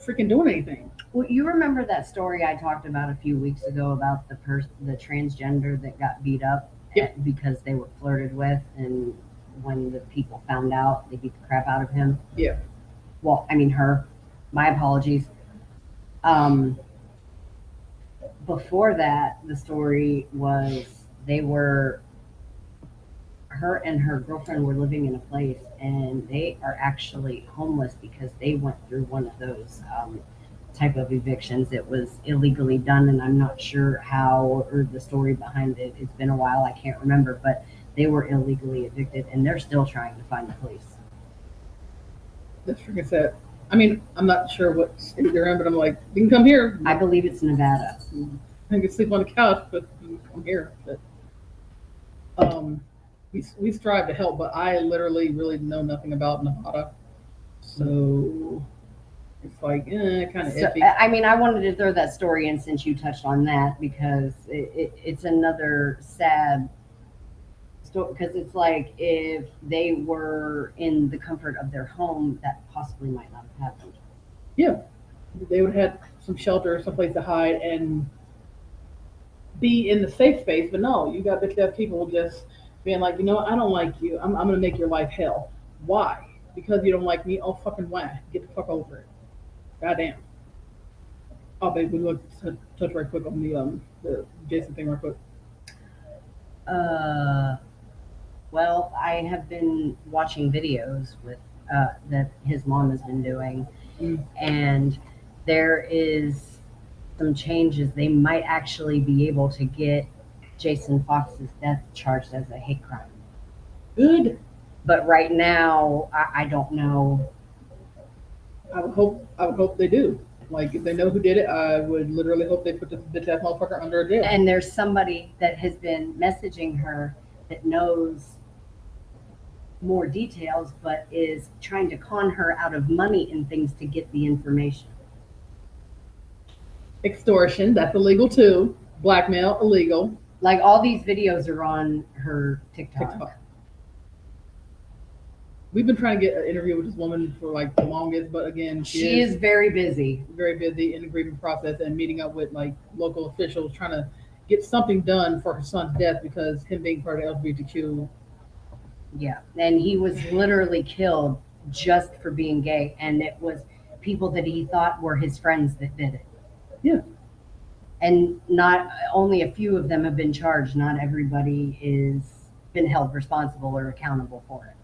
freaking doing anything. Well, you remember that story I talked about a few weeks ago about the transgender that got beat up Yep. because they were flirted with, and when the people found out, they beat the crap out of him. Yeah. Well, I mean her. My apologies. Before that, the story was her and her girlfriend were living in a place, and they are actually homeless because they went through one of those type of evictions. It was illegally done, and I'm not sure how or the story behind it. It's been a while, I can't remember, but they were illegally evicted, and they're still trying to find the police. That's freaking sad. I mean, I'm not sure what state they're in, but I'm like, you can come here. I believe it's Nevada. I can sleep on the couch, but you can come here. But we strive to help, but I literally really know nothing about Nevada, so it's like kind of So, iffy. I mean, I wanted to throw that story in since you touched on that because it's another sad story. Because it's like if they were in the comfort of their home, that possibly might not have happened. Yeah, they would have had some shelter, someplace to hide, and be in the safe space. But no, you got bitch ass people just being like, you know what, I don't like you. I'm gonna make your life hell. Why? Because you don't like me? Oh fucking why? Get the fuck over it. Goddamn. Oh, babe, we look touch right quick on the Jason thing, right quick. Well, I have been watching videos with that his mom has been doing, and there is some changes. They might actually be able to get Jason Fox's death charged as a hate crime. Good. But right now, I don't know. I would hope they do. Like if they know who did it, I would literally hope they put this bitch ass motherfucker under a jail. And there's somebody that has been messaging her that knows more details, but is trying to con her out of money and things to get the information. Extortion, that's illegal too. Blackmail, illegal. Like all these videos are on her TikTok. TikTok. We've been trying to get an interview with this woman for like the longest, but again, She is very busy. very busy in the grieving process and meeting up with like local officials trying to get something done for her son's death because him being part of LGBTQ. Yeah. And he was literally killed just for being gay. And it was people that he thought were his friends that did it. Yeah. And not only a few of them have been charged, not everybody is been held responsible or accountable for it.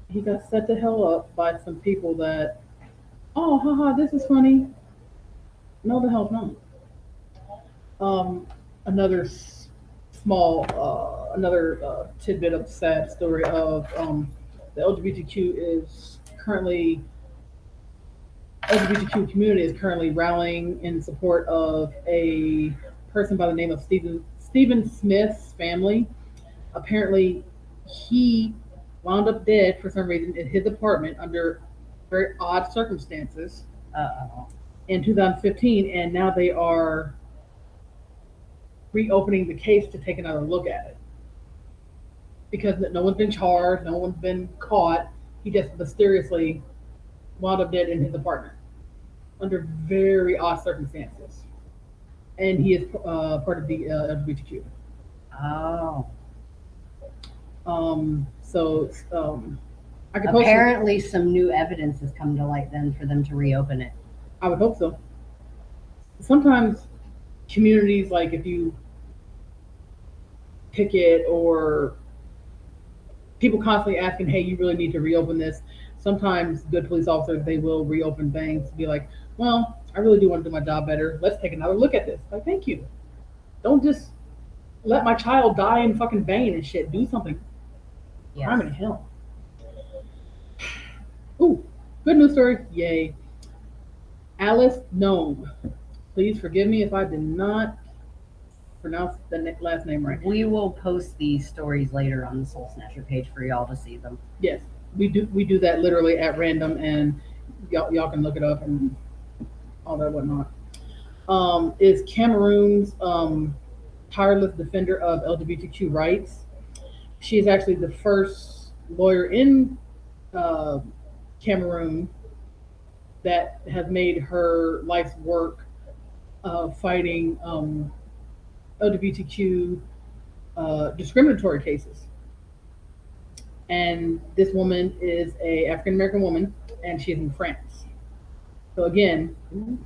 He got set the hell up by some people that, oh, haha, this is funny. No, the hell's not. Another another tidbit of sad story of the LGBTQ community is currently rallying in support of a person by the name of Stephen Smith's family. Apparently, he wound up dead for some reason in his apartment under very odd circumstances in 2015, and now they are reopening the case to take another look at it because no one's been charged, no one's been caught. He just mysteriously wound up dead in his apartment under very odd circumstances, and he is part of the LGBTQ. Oh. I could post Apparently, some new evidence has come to light then for them to reopen it. I would hope so. Sometimes communities, like if you picket or people constantly asking, hey, you really need to reopen this. Sometimes good police officers, they will reopen things to be like, well, I really do want to do my job better. Let's take another look at this. Like, thank you. Don't just let my child die in fucking vain and shit. Do something. Yes. I'm in hell. Ooh, good news story. Yay. Alice Gnome. Please forgive me if I did not pronounce the last name right. We will post these stories later on the Soul Snatcher page for y'all to see them. Yes, we do that literally at random, and y'all can look it up and all that whatnot. Is Cameroon's tireless defender of LGBTQ rights. She is actually the first lawyer in Cameroon that has made her life's work fighting LGBTQ discriminatory cases. And this woman is a African American woman, and she's in France. So again,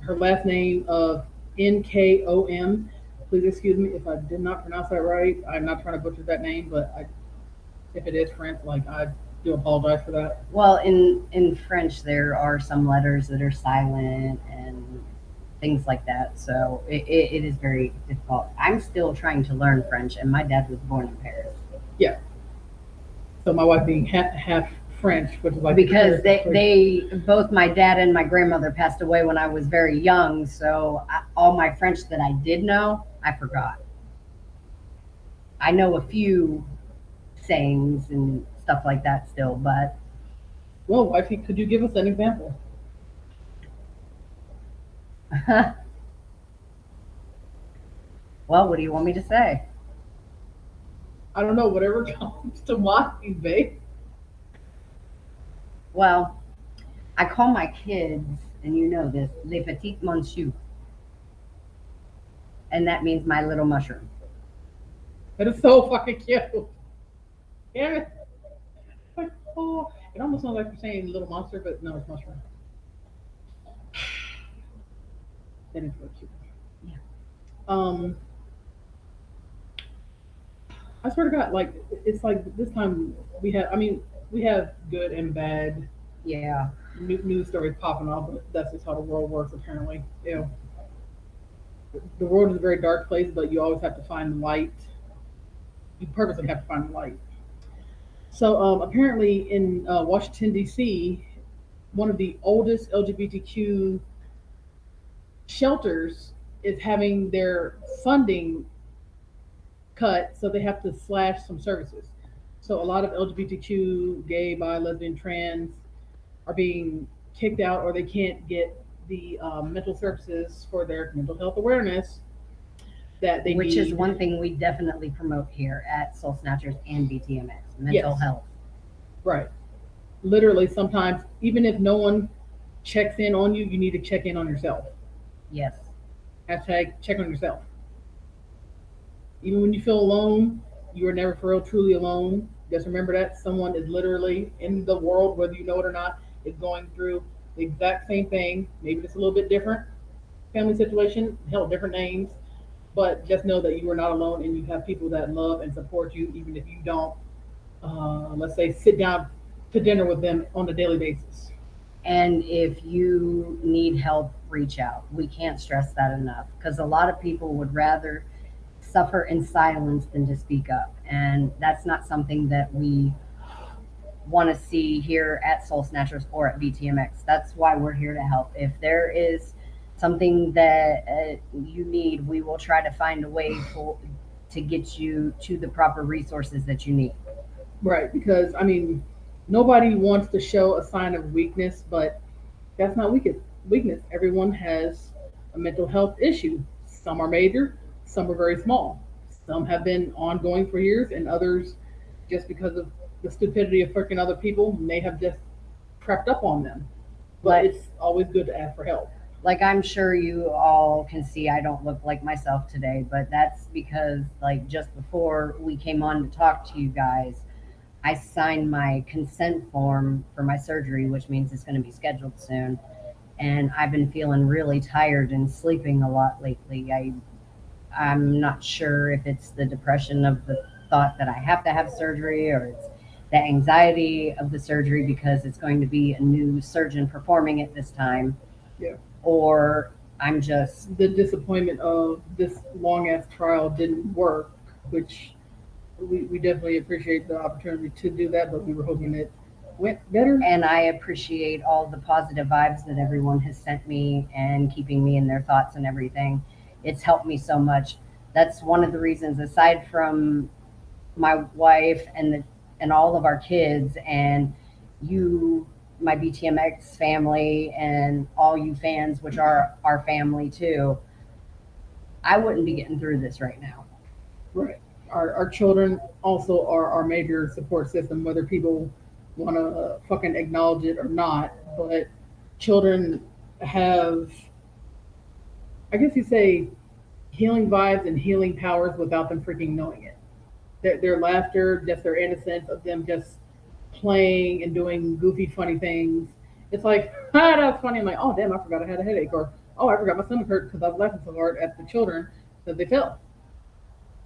her last name of Nkom. Please excuse me if I did not pronounce that right. I'm not trying to butcher that name, but if it is French, like I do apologize for that. Well, in French, there are some letters that are silent and things like that. So it is very difficult. I'm still trying to learn French, and my dad was born in Paris. Yeah. So my wife being half French, which is like Because they both my dad and my grandmother passed away when I was very young. So all my French that I did know, I forgot. I know a few sayings and stuff like that still, but well, wifey, could you give us an example? well, what do you want me to say? I don't know, whatever comes to mind, babe. Well, I call my kids, and you know this, les petites monchous. And that means my little mushroom. That is so fucking cute. Damn it. Like, oh, it almost sounds like you're saying little monster, but no, it's mushroom. That is really cute. Yeah. I swear to God, like it's like this time we have good and bad Yeah. news stories popping off, but that's just how the world works apparently. The world is a very dark place, but you always have to find the light. You purposely have to find the light. So apparently in Washington D.C., one of the oldest LGBTQ shelters is having their funding cut, so they have to slash some services. So a lot of LGBTQ, gay, bi, lesbian, trans are being kicked out, or they can't get the mental services for their mental health awareness that they Which need. is one thing we definitely promote here at Soul Snatchers and BTMX, mental Yes. health. Right. Literally, sometimes even if no one checks in on you, you need to check in on yourself. Yes. Hashtag check on yourself. Even when you feel alone, you are never for real truly alone. Just remember that someone is literally in the world, whether you know it or not, is going through the exact same thing. Maybe it's a little bit different family situation, hell, different names, but just know that you are not alone and you have people that love and support you, even if you don't, let's say, sit down to dinner with them on a daily basis. And if you need help, reach out. We can't stress that enough because a lot of people would rather suffer in silence than to speak up. And that's not something that we want to see here at Soul Snatchers or at BTMX. That's why we're here to help. If there is something that you need, we will try to find a way to get you to the proper resources that you need. Right, because I mean, nobody wants to show a sign of weakness, but that's not weakness. Weakness. Everyone has a mental health issue. Some are major, some are very small. Some have been ongoing for years, and others, just because of the stupidity of freaking other people, may have just crept up on them. But Like, it's always good to ask for help. like I'm sure you all can see, I don't look like myself today, but that's because like just before we came on to talk to you guys, I signed my consent form for my surgery, which means it's going to be scheduled soon. And I've been feeling really tired and sleeping a lot lately. I'm not sure if it's the depression of the thought that I have to have surgery or it's the anxiety of the surgery because it's going to be a new surgeon performing it this time, Yeah. or I'm just, The disappointment of this long ass trial didn't work, which we definitely appreciate the opportunity to do that, but we were hoping it went better. and I appreciate all the positive vibes that everyone has sent me and keeping me in their thoughts and everything. It's helped me so much. That's one of the reasons, aside from my wife and all of our kids and you, my BTMX family, and all you fans, which are our family too, I wouldn't be getting through this right now. Right. Our children also are our major support system, whether people want to fucking acknowledge it or not. But children have, I guess you say, healing vibes and healing powers without them freaking knowing it. Their laughter, just their innocence of them just playing and doing goofy, funny things. It's like, ah, that's funny. I'm like, oh, damn, I forgot I had a headache. Or, oh, I forgot my stomach hurt because I was laughing so hard at the children that they fell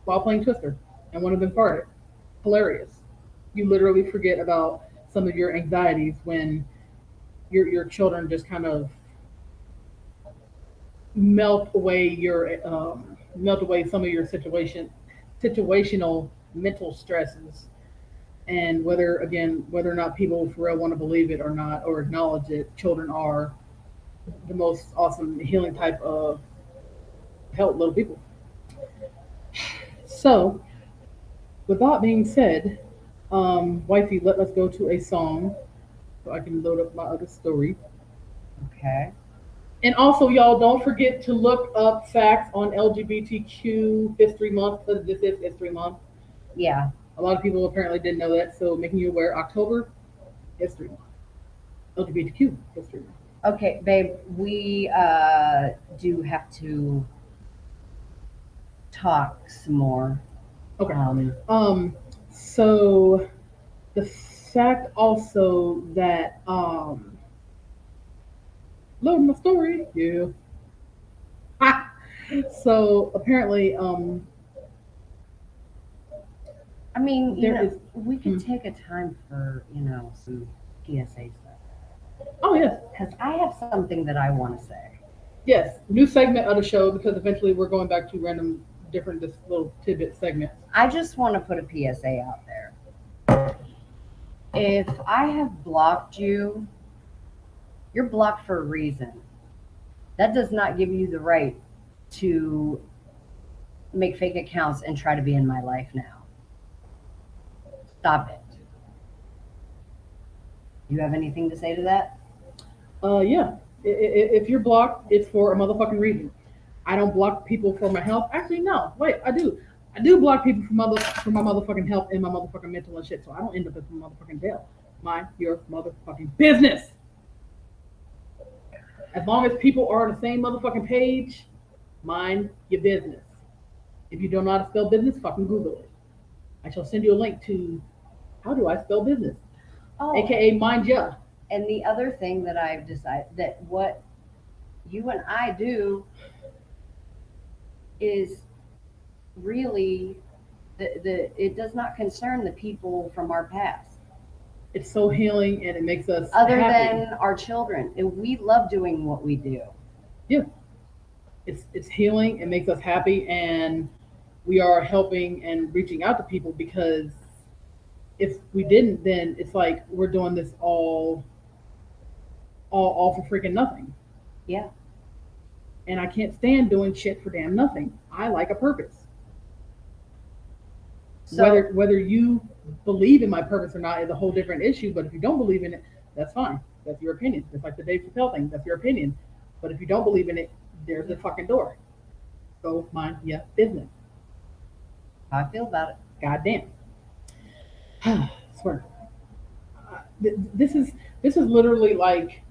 while playing Twister, and one of them farted. Hilarious. You literally forget about some of your anxieties when your children just kind of melt away some of your situational mental stresses. And whether or not people for real want to believe it or not or acknowledge it, children are the most awesome healing type of help little people. So, with that being said, wifey, let us go to a song so I can load up my other story. Okay. And also, y'all, don't forget to look up facts on LGBTQ History Month because this is History Month. Yeah. A lot of people apparently didn't know that, so making you aware, October, History Month. LGBTQ History Month. Okay, babe, we do have to talk some more. Okay. Um, So the fact also that loading my story, yeah. Ha! So apparently, I mean, there is. we could Hmm. take a time for, some PSA stuff. Oh yes, Because I have something that I want to say. yes. New segment of the show because eventually we're going back to random, different, just little tidbit segments. I just want to put a PSA out there. If I have blocked you, you're blocked for a reason. That does not give you the right to make fake accounts and try to be in my life now. Stop it. You have anything to say to that? Yeah. If you're blocked, it's for a motherfucking reason. I don't block people for my health. Actually, no. Wait, I do. I do block people for my motherfucking health and my motherfucking mental and shit, so I don't end up in motherfucking jail. Mind your motherfucking business. As long as people are on the same motherfucking page, mind your business. If you don't know how to spell business, fucking Google it. I shall send you a link to how do I spell business, aka mind ya. And the other thing that I've decided that what you and I do is really the it does not concern the people from our past. It's so healing and it makes us Other happy. than our children. And we love doing what we do. Yeah. It's healing, it makes us happy, and we are helping and reaching out to people, because if we didn't, then it's like we're doing this all for freaking nothing. Yeah. And I can't stand doing shit for damn nothing. I like a purpose. So Whether you believe in my purpose or not is a whole different issue. But if you don't believe in it, that's fine. That's your opinion. It's like the Dave Chappelle thing. That's your opinion. But if you don't believe in it, there's the fucking door. So mind your business. how I feel about it. God damn. Swear. This is literally like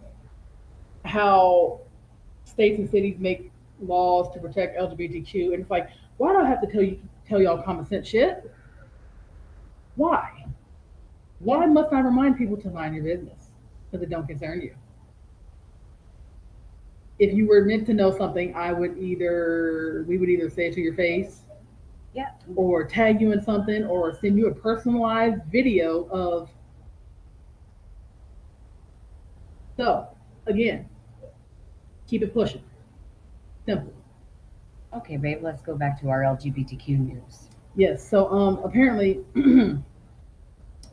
how states and cities make laws to protect LGBTQ, and it's like, why do I have to tell y'all common sense shit? Why? Why must I remind people to mind your business? Because it don't concern you. If you were meant to know something, we would either say it to your face, Yeah. or tag you in something, or send you a personalized video of. So, again, keep it pushing. Simple. Okay, babe, let's go back to our LGBTQ news. Yes. So, apparently,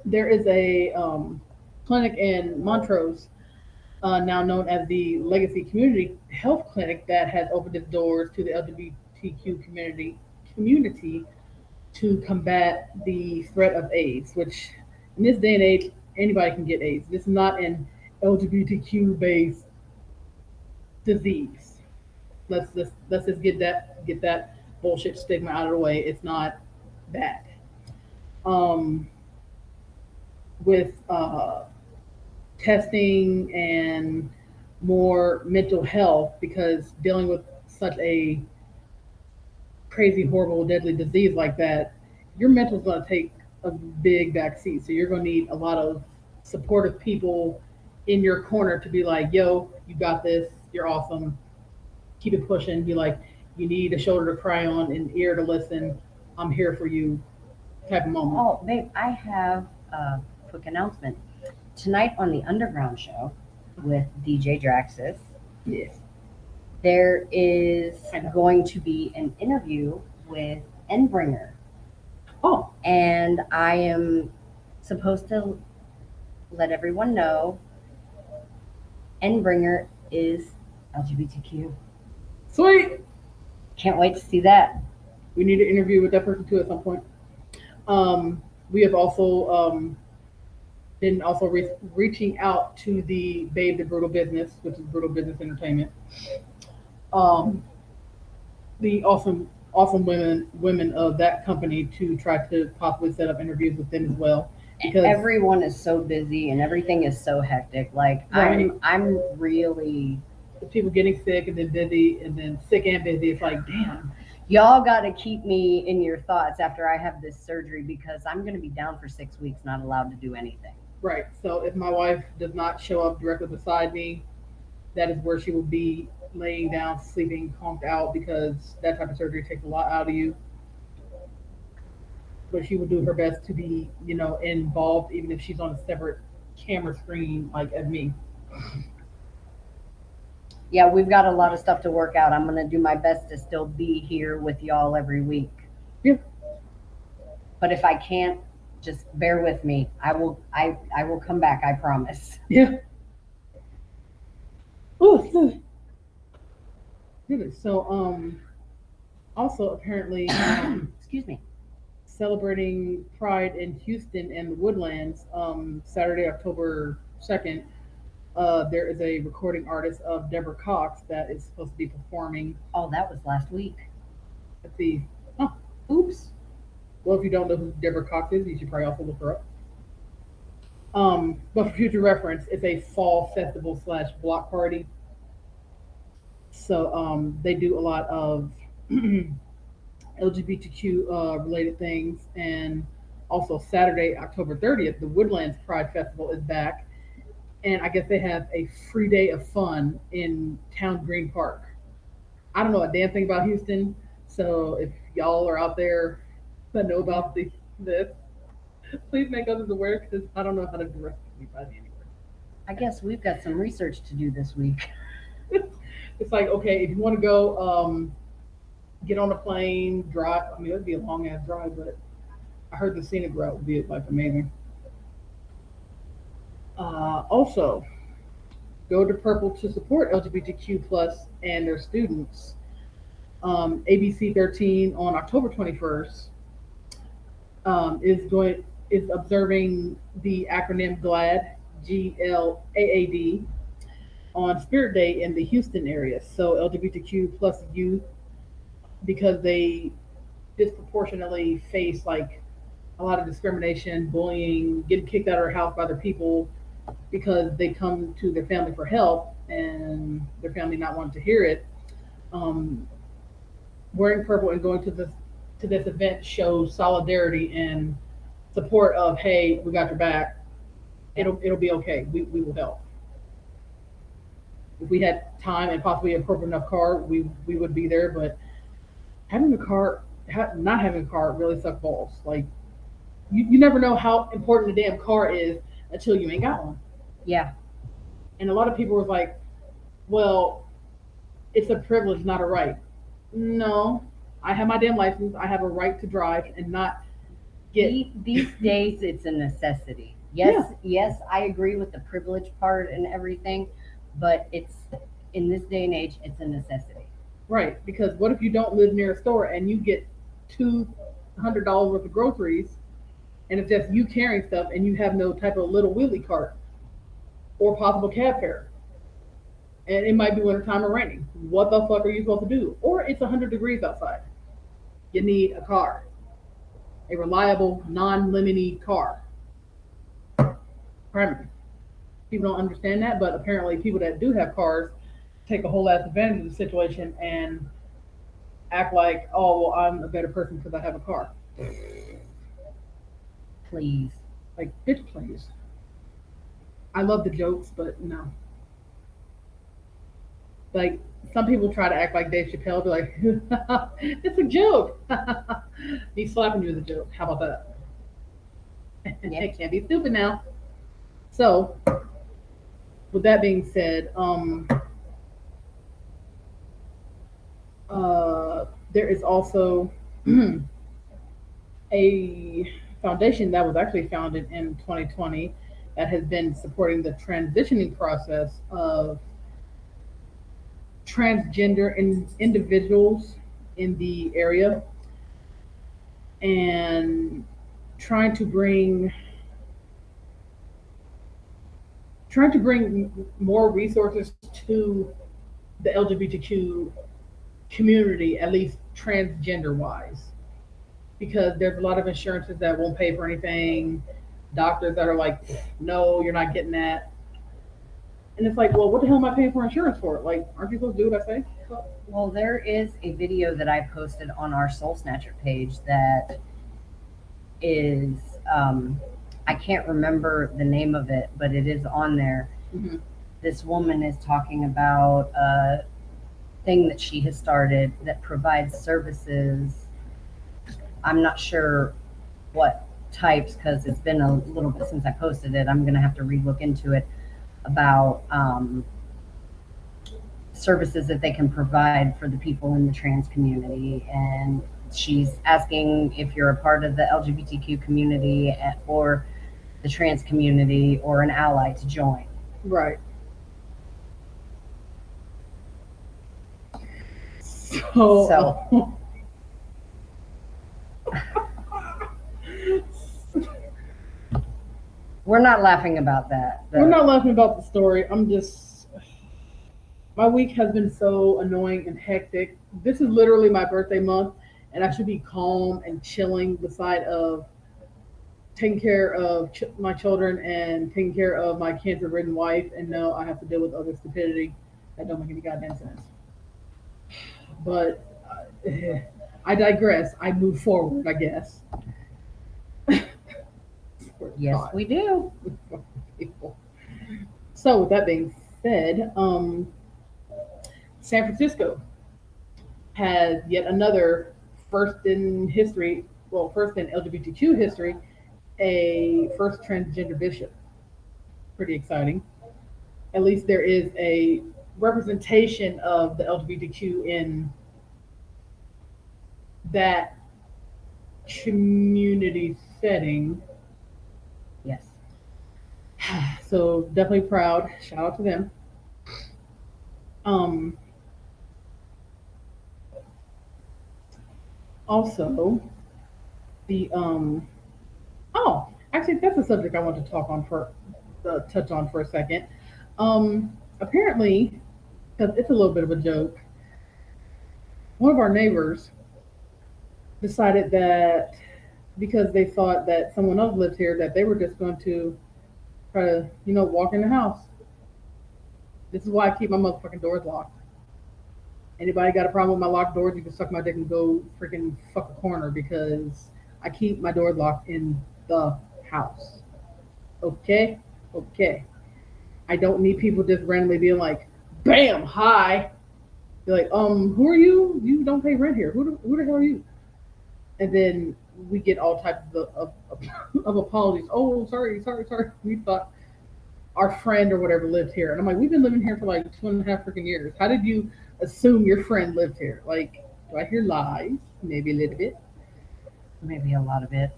there is a clinic in Montrose, now known as the Legacy Community Health Clinic, that has opened its doors to the LGBTQ community to combat the threat of AIDS, which in this day and age, anybody can get AIDS. This is not an LGBTQ based disease. Let's just get that bullshit stigma out of the way. It's not that. With testing and more mental health, because dealing with such a crazy, horrible, deadly disease like that, your mental is going to take a big backseat. So you're going to need a lot of supportive people in your corner to be like, yo, you got this, you're awesome, keep it pushing. Be like, you need a shoulder to cry on, an ear to listen, I'm here for you type of moment. Oh, babe, I have a quick announcement. Tonight on the Underground Show with DJ Draxis, Yes. there is I know. going to be an interview with Endbringer. Oh, And I am supposed to let everyone know Endbringer is LGBTQ. sweet. Can't wait to see that. We need to interview with that person too at some point. We have also been reaching out to the Babe the Brutal Business, which is Brutal Business Entertainment. The awesome women of that company, to try to possibly set up interviews with them as well. Because Everyone is so busy and everything is so hectic. Like Right. I'm really people getting sick and then busy and then sick and busy, it's like, damn. y'all got to keep me in your thoughts after I have this surgery, because I'm going to be down for 6 weeks, not allowed to do anything. Right. So if my wife does not show up directly beside me, that is where she will be, laying down, sleeping, conked out, because that type of surgery takes a lot out of you. But she will do her best to be, involved, even if she's on a separate camera screen, like as me. Yeah, we've got a lot of stuff to work out. I'm going to do my best to still be here with y'all every week. Yeah. But if I can't Just bear with me. I will come back, I promise. Yeah. Oh, good. So, also apparently, Excuse me. celebrating Pride in Houston and the Woodlands, Saturday, October 2nd. There is a recording artist of Deborah Cox that is supposed to be performing Oh, that was last week. at the. Oh, Oops. well, if you don't know who Deborah Cox is, you should probably also look her up. But for future reference, it's a fall festival / block party. So they do a lot of LGBTQ related things, and also Saturday, October 30th, the Woodlands Pride Festival is back, and I guess they have a free day of fun in Town Green Park. I don't know a damn thing about Houston, so if y'all are out there that know about this, please make others aware because I don't know how to direct anybody anywhere. I guess we've got some research to do this week. It's like, okay, if you want to go, get on a plane, drive. I mean, it'd be a long ass drive, but I heard the scenic route would be like amazing. Also, go to Purple to support LGBTQ plus and their students. ABC 13 on October 21st is observing the acronym GLAAD, GLAAD, on Spirit Day in the Houston area. So LGBTQ plus youth, because they disproportionately face like a lot of discrimination, bullying, getting kicked out of their house by their people because they come to their family for help and their family not wanting to hear it. Um, Wearing purple and going to this event shows solidarity and support of, hey, we got your back. It'll be okay. We will help. If we had time and possibly an appropriate enough car, we would be there. But having a car, not having a car really sucks balls. Like you never know how important the damn car is until you ain't got one. Yeah. And a lot of people were like, well, it's a privilege, not a right. No, I have my damn license. I have a right to drive and not get. These days, it's a necessity. Yes, yes, I agree with the privilege part and everything, but it's in this day and age, it's a necessity. Right, because what if you don't live near a store and you get $200 worth of groceries, and it's just you carrying stuff and you have no type of little wheelie cart or possible cab fare, and it might be wintertime or raining. What the fuck are you supposed to do? Or it's 100 degrees outside. You need a car, a reliable, non-lemony car. Primarily. People don't understand that, but apparently people that do have cars take a whole ass advantage of the situation and act like, oh, well, I'm a better person because I have a car. Please. Like, bitch, please. I love the jokes, but no. Like, some people try to act like Dave Chappelle, be like, it's a joke. Me slapping you is a joke. How about that? Yeah. It can't be stupid now. So, with that being said, there is also a foundation that was actually founded in 2020 that has been supporting the transitioning process of transgender individuals in the area and trying to bring more resources to the LGBTQ community, at least transgender wise, because there's a lot of insurances that won't pay for anything, doctors that are like, no, you're not getting that. And it's like, well, what the hell am I paying for insurance for? Like, aren't you supposed to do what I say? Well, there is a video that I posted on our Soul Snatcher page that is, I can't remember the name of it, but it is on there. Mm-hmm. This woman is talking about a thing that she has started that provides services. I'm not sure what types because it's been a little bit since I posted it. I'm going to have to re-look into it about services that they can provide for the people in the trans community. And she's asking if you're a part of the LGBTQ community or the trans community or an ally to join. Right. So, We're not laughing about that. we're not laughing about the story. My week has been so annoying and hectic. This is literally my birthday month, and I should be calm and chilling beside of taking care of my children and taking care of my cancer-ridden wife. And no, I have to deal with other stupidity that don't make any goddamn sense. But I digress. I move forward, I guess. Yes, we do. So, with that being said, San Francisco has yet another first in history, well, first in LGBTQ history, a first transgender bishop. Pretty exciting. At least there is a representation of the LGBTQ in that community setting. Yes. So definitely proud. Shout out to them. Um, Also, the actually that's a subject I want to touch on for a second. Apparently, because it's a little bit of a joke, one of our neighbors decided that because they thought that someone else lived here, that they were just going to try to, walk in the house. This is why I keep my motherfucking doors locked. Anybody got a problem with my locked doors, you can suck my dick and go freaking fuck a corner because I keep my doors locked in the house. Okay? Okay. I don't need people just randomly being like, bam, hi. Be like, who are you? You don't pay rent here. Who the hell are you? And then we get all types of apologies. Oh, sorry. We thought our friend or whatever lived here. And I'm like, we've been living here for like 2.5 freaking years. How did you assume your friend lived here? Like, do I hear lies? Maybe a little bit. Maybe a lot of it.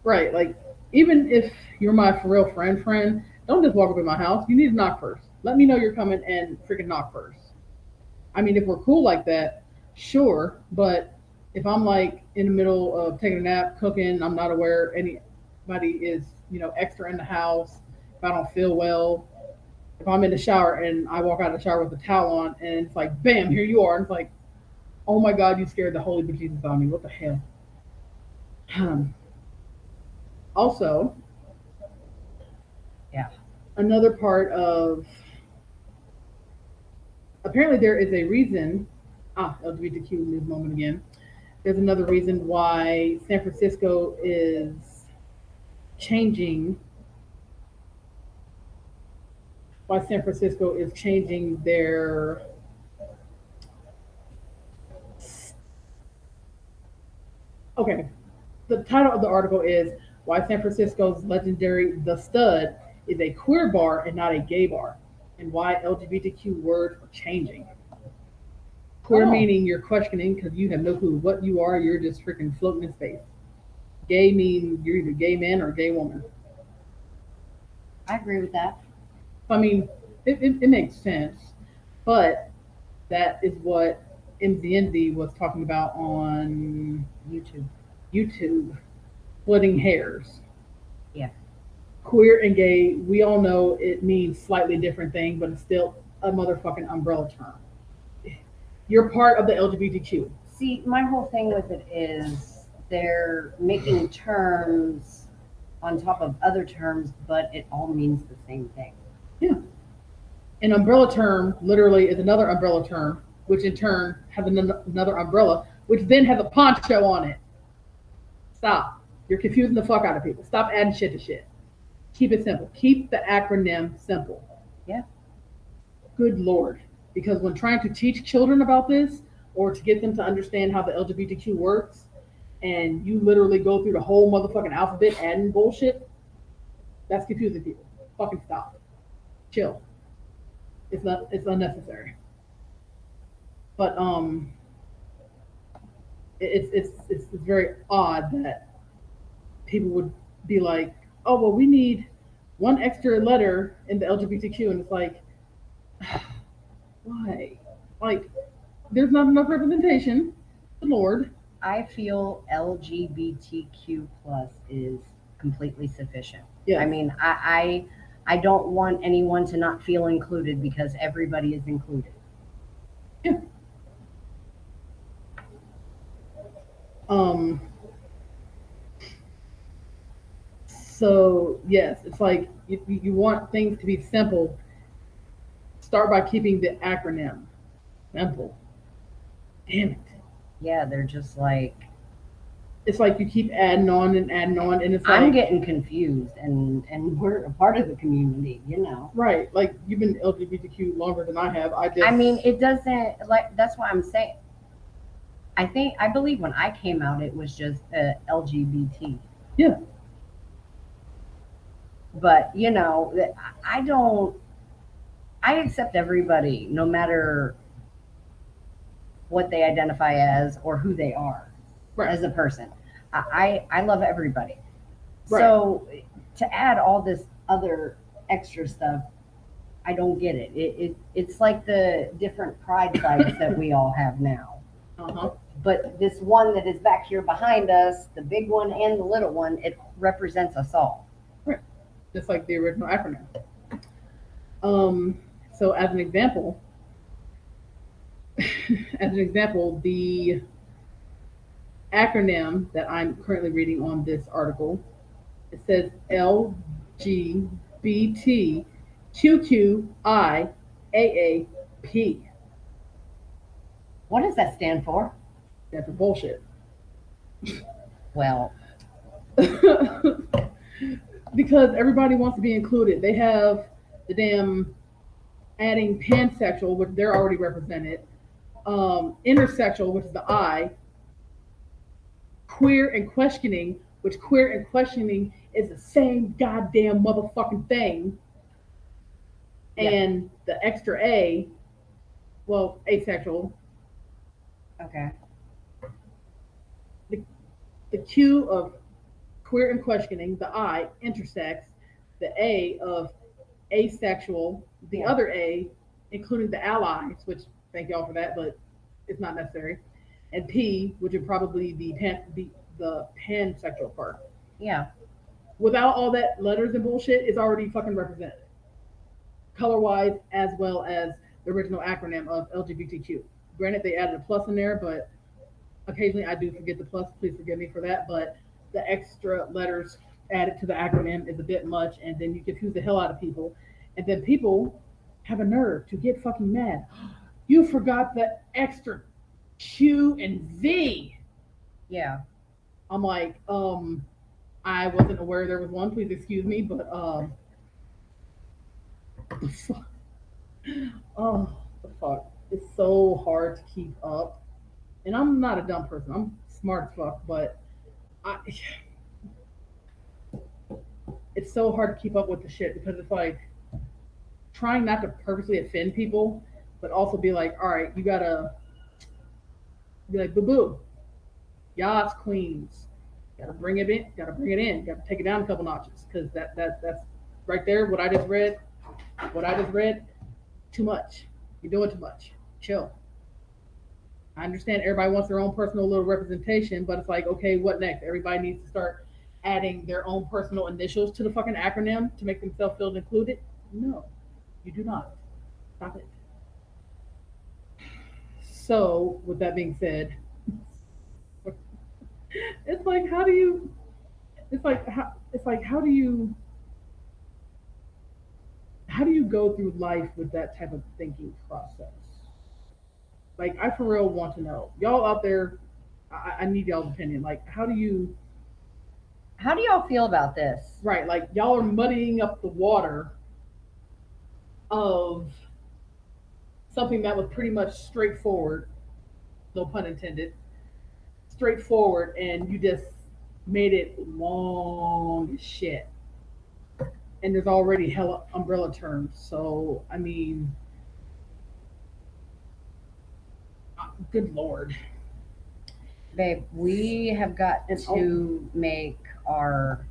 Right. Like, even if you're my for real friend, don't just walk up in my house. You need to knock first. Let me know you're coming and freaking knock first. I mean, if we're cool like that, sure. But if I'm like in the middle of taking a nap, cooking, I'm not aware anybody is, extra in the house, if I don't feel well, if I'm in the shower and I walk out of the shower with a towel on and it's like, bam, here you are. And it's like, oh my God, you scared the holy bejesus out of me. What the hell? Also, Yeah. another part of, apparently there is a reason, LGBTQ news moment again. There's another reason why San Francisco is changing, their okay. The title of the article is why San Francisco's legendary The Stud is a queer bar and not a gay bar, and why LGBTQ words are changing. Queer Oh. meaning you're questioning because you have no clue what you are, you're just freaking floating in space. Gay mean you're either gay man or gay woman. I agree with that. I mean, it makes sense, but that is what MZND was talking about on YouTube, splitting hairs. Yeah. Queer and gay, we all know it means slightly different thing, but it's still a motherfucking umbrella term. You're part of the LGBTQ. See, my whole thing with it is they're making terms on top of other terms, but it all means the same thing. Yeah. An umbrella term literally is another umbrella term, which in turn has another umbrella, which then has a poncho on it. Stop. You're confusing the fuck out of people. Stop adding shit to shit. Keep it simple. Keep the acronym simple. Yeah. Good Lord. Because when trying to teach children about this or to get them to understand how the LGBTQ works, and you literally go through the whole motherfucking alphabet adding bullshit, that's confusing people. Fucking stop. Chill. It's unnecessary. But It's very odd that people would be like, oh well, we need one extra letter in the LGBTQ, and it's like, why? Like, there's not enough representation. The Lord. I feel LGBTQ plus is completely sufficient. Yes. I mean, I don't want anyone to not feel included because everybody is included. Yeah. Um. So yes, it's like you want things to be simple. Start by keeping the acronym simple. Damn it. Yeah, they're just like, It's like you keep adding on and it's like I'm getting confused, and we're a part of the community, you know. right. Like you've been LGBTQ longer than I have. I mean, it doesn't, like, that's why I'm saying. I believe when I came out, it was just LGBT. yeah, But you know, I don't. I accept everybody, no matter what they identify as or who they are right, as a person. I love everybody. Right. So to add all this other extra stuff, I don't get it. It's like the different pride flags that we all have now. uh-huh. But this one that is back here behind us, the big one and the little one, it represents us all. Right. Just like the original acronym. So as an example, the acronym that I'm currently reading on this article, it says LGBTQQIAAP. What does that stand for? That's for bullshit. Well, Because everybody wants to be included. They have the damn adding pansexual, which they're already represented, intersexual, which is the I, queer and questioning, which queer and questioning is the same goddamn motherfucking thing, Yeah. and the extra A, well, asexual, okay. the Q of queer and questioning, the I, intersex, the A of asexual, the Yeah. other A, including the allies, which thank y'all for that, but it's not necessary, and P, which would probably be the pansexual part. Yeah. Without all that letters and bullshit, is already fucking represented, color wise, as well as the original acronym of LGBTQ. Granted, they added a plus in there, but occasionally I do forget the plus. Please forgive me for that. But the extra letters added to the acronym is a bit much, and then you confuse the hell out of people. And then people have a nerve to get fucking mad. You forgot the extra Q and V. Yeah. I'm like, I wasn't aware there was one. Please excuse me, but the fuck? Oh, the fuck! It's so hard to keep up. And I'm not a dumb person. I'm smart as fuck, but I, it's so hard to keep up with the shit because it's like trying not to purposely offend people, but also be like, all right, you gotta be like, boo boo, yas queens, gotta bring it in, gotta take it down a couple notches because that's right there. What I just read, too much. You're doing too much. Chill. I understand everybody wants their own personal little representation, but it's like, okay, what next? Everybody needs to start adding their own personal initials to the fucking acronym to make themselves feel included. No, you do not. Stop it. So, with that being said, it's like, how do you? How do you go through life with that type of thinking process? Like, I for real want to know. Y'all out there, I need y'all's opinion. Like, how do you, How do y'all feel about this? right, like, y'all are muddying up the water of something that was pretty much straightforward, no pun intended, straightforward, and you just made it long as shit. And there's already hella umbrella terms. So, I mean, good lord. Babe, we have got to make our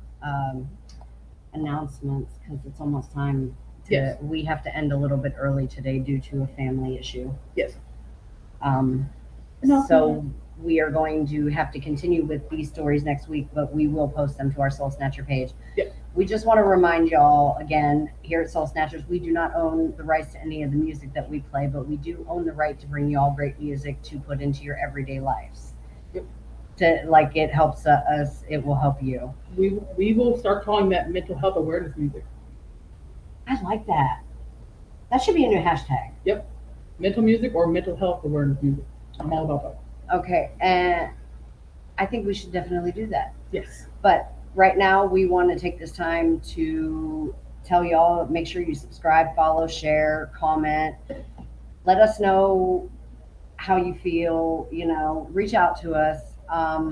announcements because it's almost time to. Yes. We have to end a little bit early today due to a family issue. Yes. So we are going to have to continue with these stories next week, but we will post them to our Soul Snatcher page. Yep. We just want to remind y'all again here at Soul Snatchers, we do not own the rights to any of the music that we play, but we do own the right to bring you all great music to put into your everyday lives. Yep. To like it helps us, it will help you. We will start calling that mental health awareness music. I like that. That should be a new hashtag. Yep. Mental music or mental health awareness music. I'm all about that. Okay, and I think we should definitely do that. Yes. But right now, we want to take this time to tell y'all, make sure you subscribe, follow, share, comment. Let us know how you feel, reach out to us.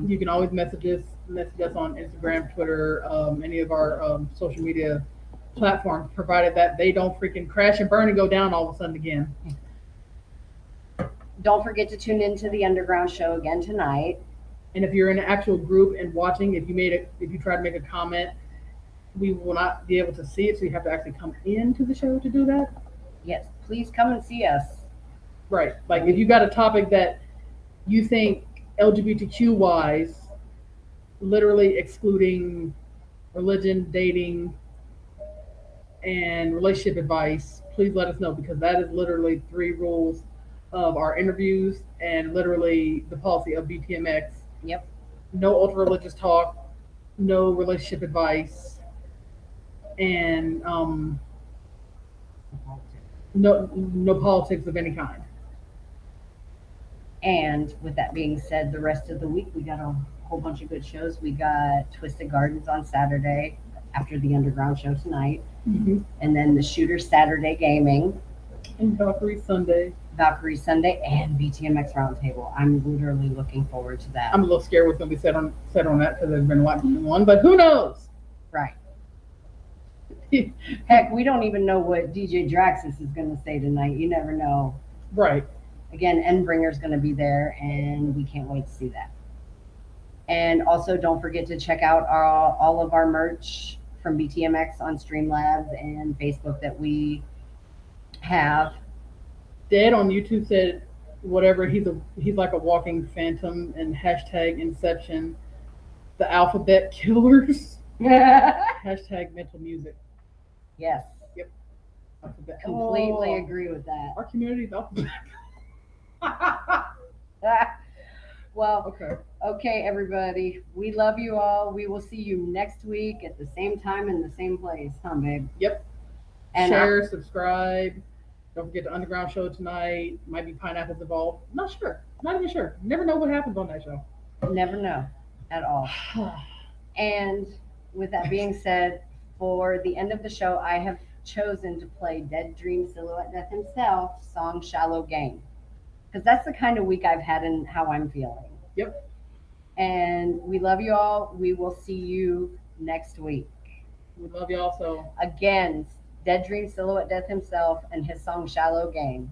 You can always message us on Instagram, Twitter, any of our social media platforms, provided that they don't freaking crash and burn and go down all of a sudden again. Don't forget to tune into the Underground Show again tonight. And if you're in an actual group and watching, if you try to make a comment, we will not be able to see it, so you have to actually come into the show to do that. Yes, please come and see us. Right. Like if you got a topic that you think LGBTQ wise, literally excluding religion, dating, and relationship advice, please let us know, because that is literally 3 rules of our interviews and literally the policy of BTMX. Yep. No ultra religious talk, no relationship advice, and no politics of any kind. And with that being said, the rest of the week we got a whole bunch of good shows. We got Twisted Gardens on Saturday after the Underground Show tonight, and then the Shooter Saturday Gaming, and Valkyrie Sunday, and BTMX Roundtable. I'm literally looking forward to that. I'm a little scared what's going to be said on that, because there's been a lot going on, but who knows? Right. Heck, we don't even know what DJ Draxus is going to say tonight. You never know. Right. Again, Endbringer's going to be there, and we can't wait to see that. And also, don't forget to check out all of our merch from BTMX on Streamlabs and Facebook that we have. Dad on YouTube said, whatever, he's like a walking phantom, and hashtag Inception, the alphabet killers. Hashtag mental music. Yes. Yep. Alphabet. Completely agree with that. Our community's alphabet. Well, okay, everybody. We love you all. We will see you next week at the same time in the same place. Huh, babe? Yep. And share, subscribe. Don't forget the Underground Show tonight. Might be pineapples involved. Not sure. Not even sure. Never know what happens on that show. Never know at all. And with that being said, for the end of the show, I have chosen to play Dead Dream Silhouette Death himself, song Shallow Game. Because that's the kind of week I've had and how I'm feeling. Yep. And we love you all. We will see you next week. We love you all so. Again, Dead Dream Silhouette Death himself and his song Shallow Game.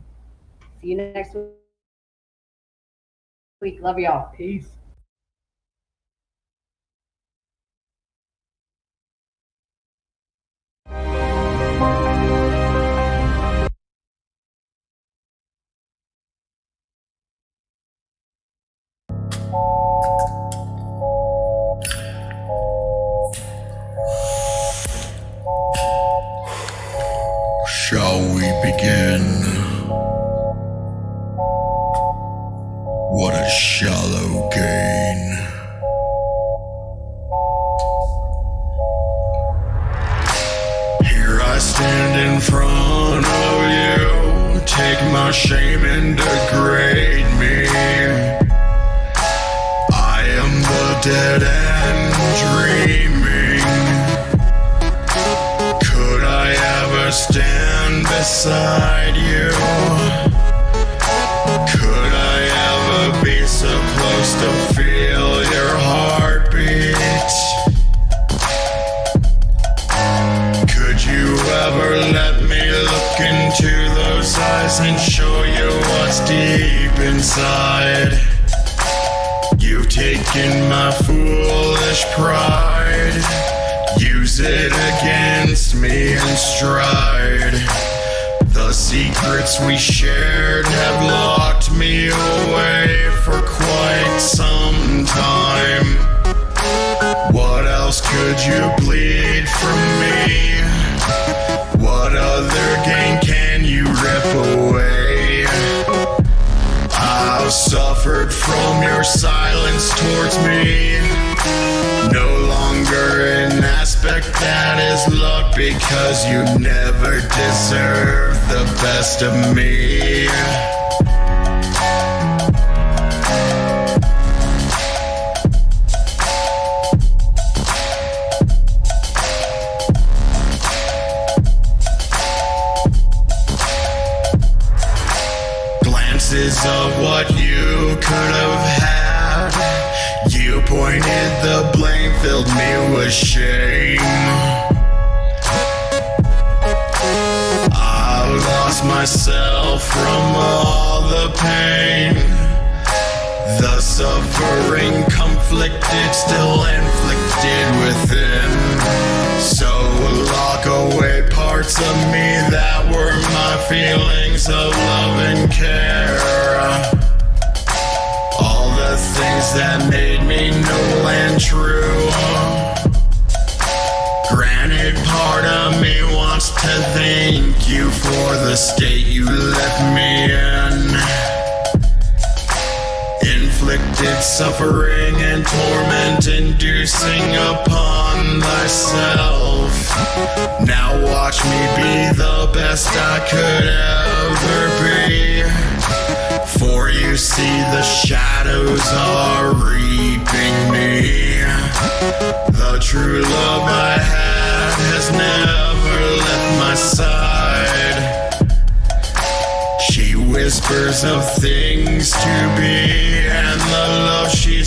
See you next week. Love y'all. Peace. Shall we begin? What a shallow gain. Here I stand in front of you, take my shame and degrade me. I am the dead end dreaming. Could I ever stand beside you? Could I ever be so close to feel your heartbeat? Could you ever let me look into those eyes and show you what's deep inside? You've taken my foolish pride, use it against me in stride. The secrets we shared have locked me away for quite some time. What else could you plead from me? What other gain can you rip away? I've suffered from your silence towards me. No longer an aspect that is luck, because you never deserve the best of me. Glances of what you could have had, you pointed the blame, filled me with shame. I lost myself from all the pain, the suffering conflicted, still inflicted within. So lock away parts of me that were my feelings of love and care. All the things that made me noble and true. Granted, part of me wants to thank you for the state you left me in. Inflicted suffering and torment, inducing upon thyself. Now watch me be the best I could ever be. For you see the shadows are reaping me. The true love I had has never left my side. She whispers of things to be, and the love she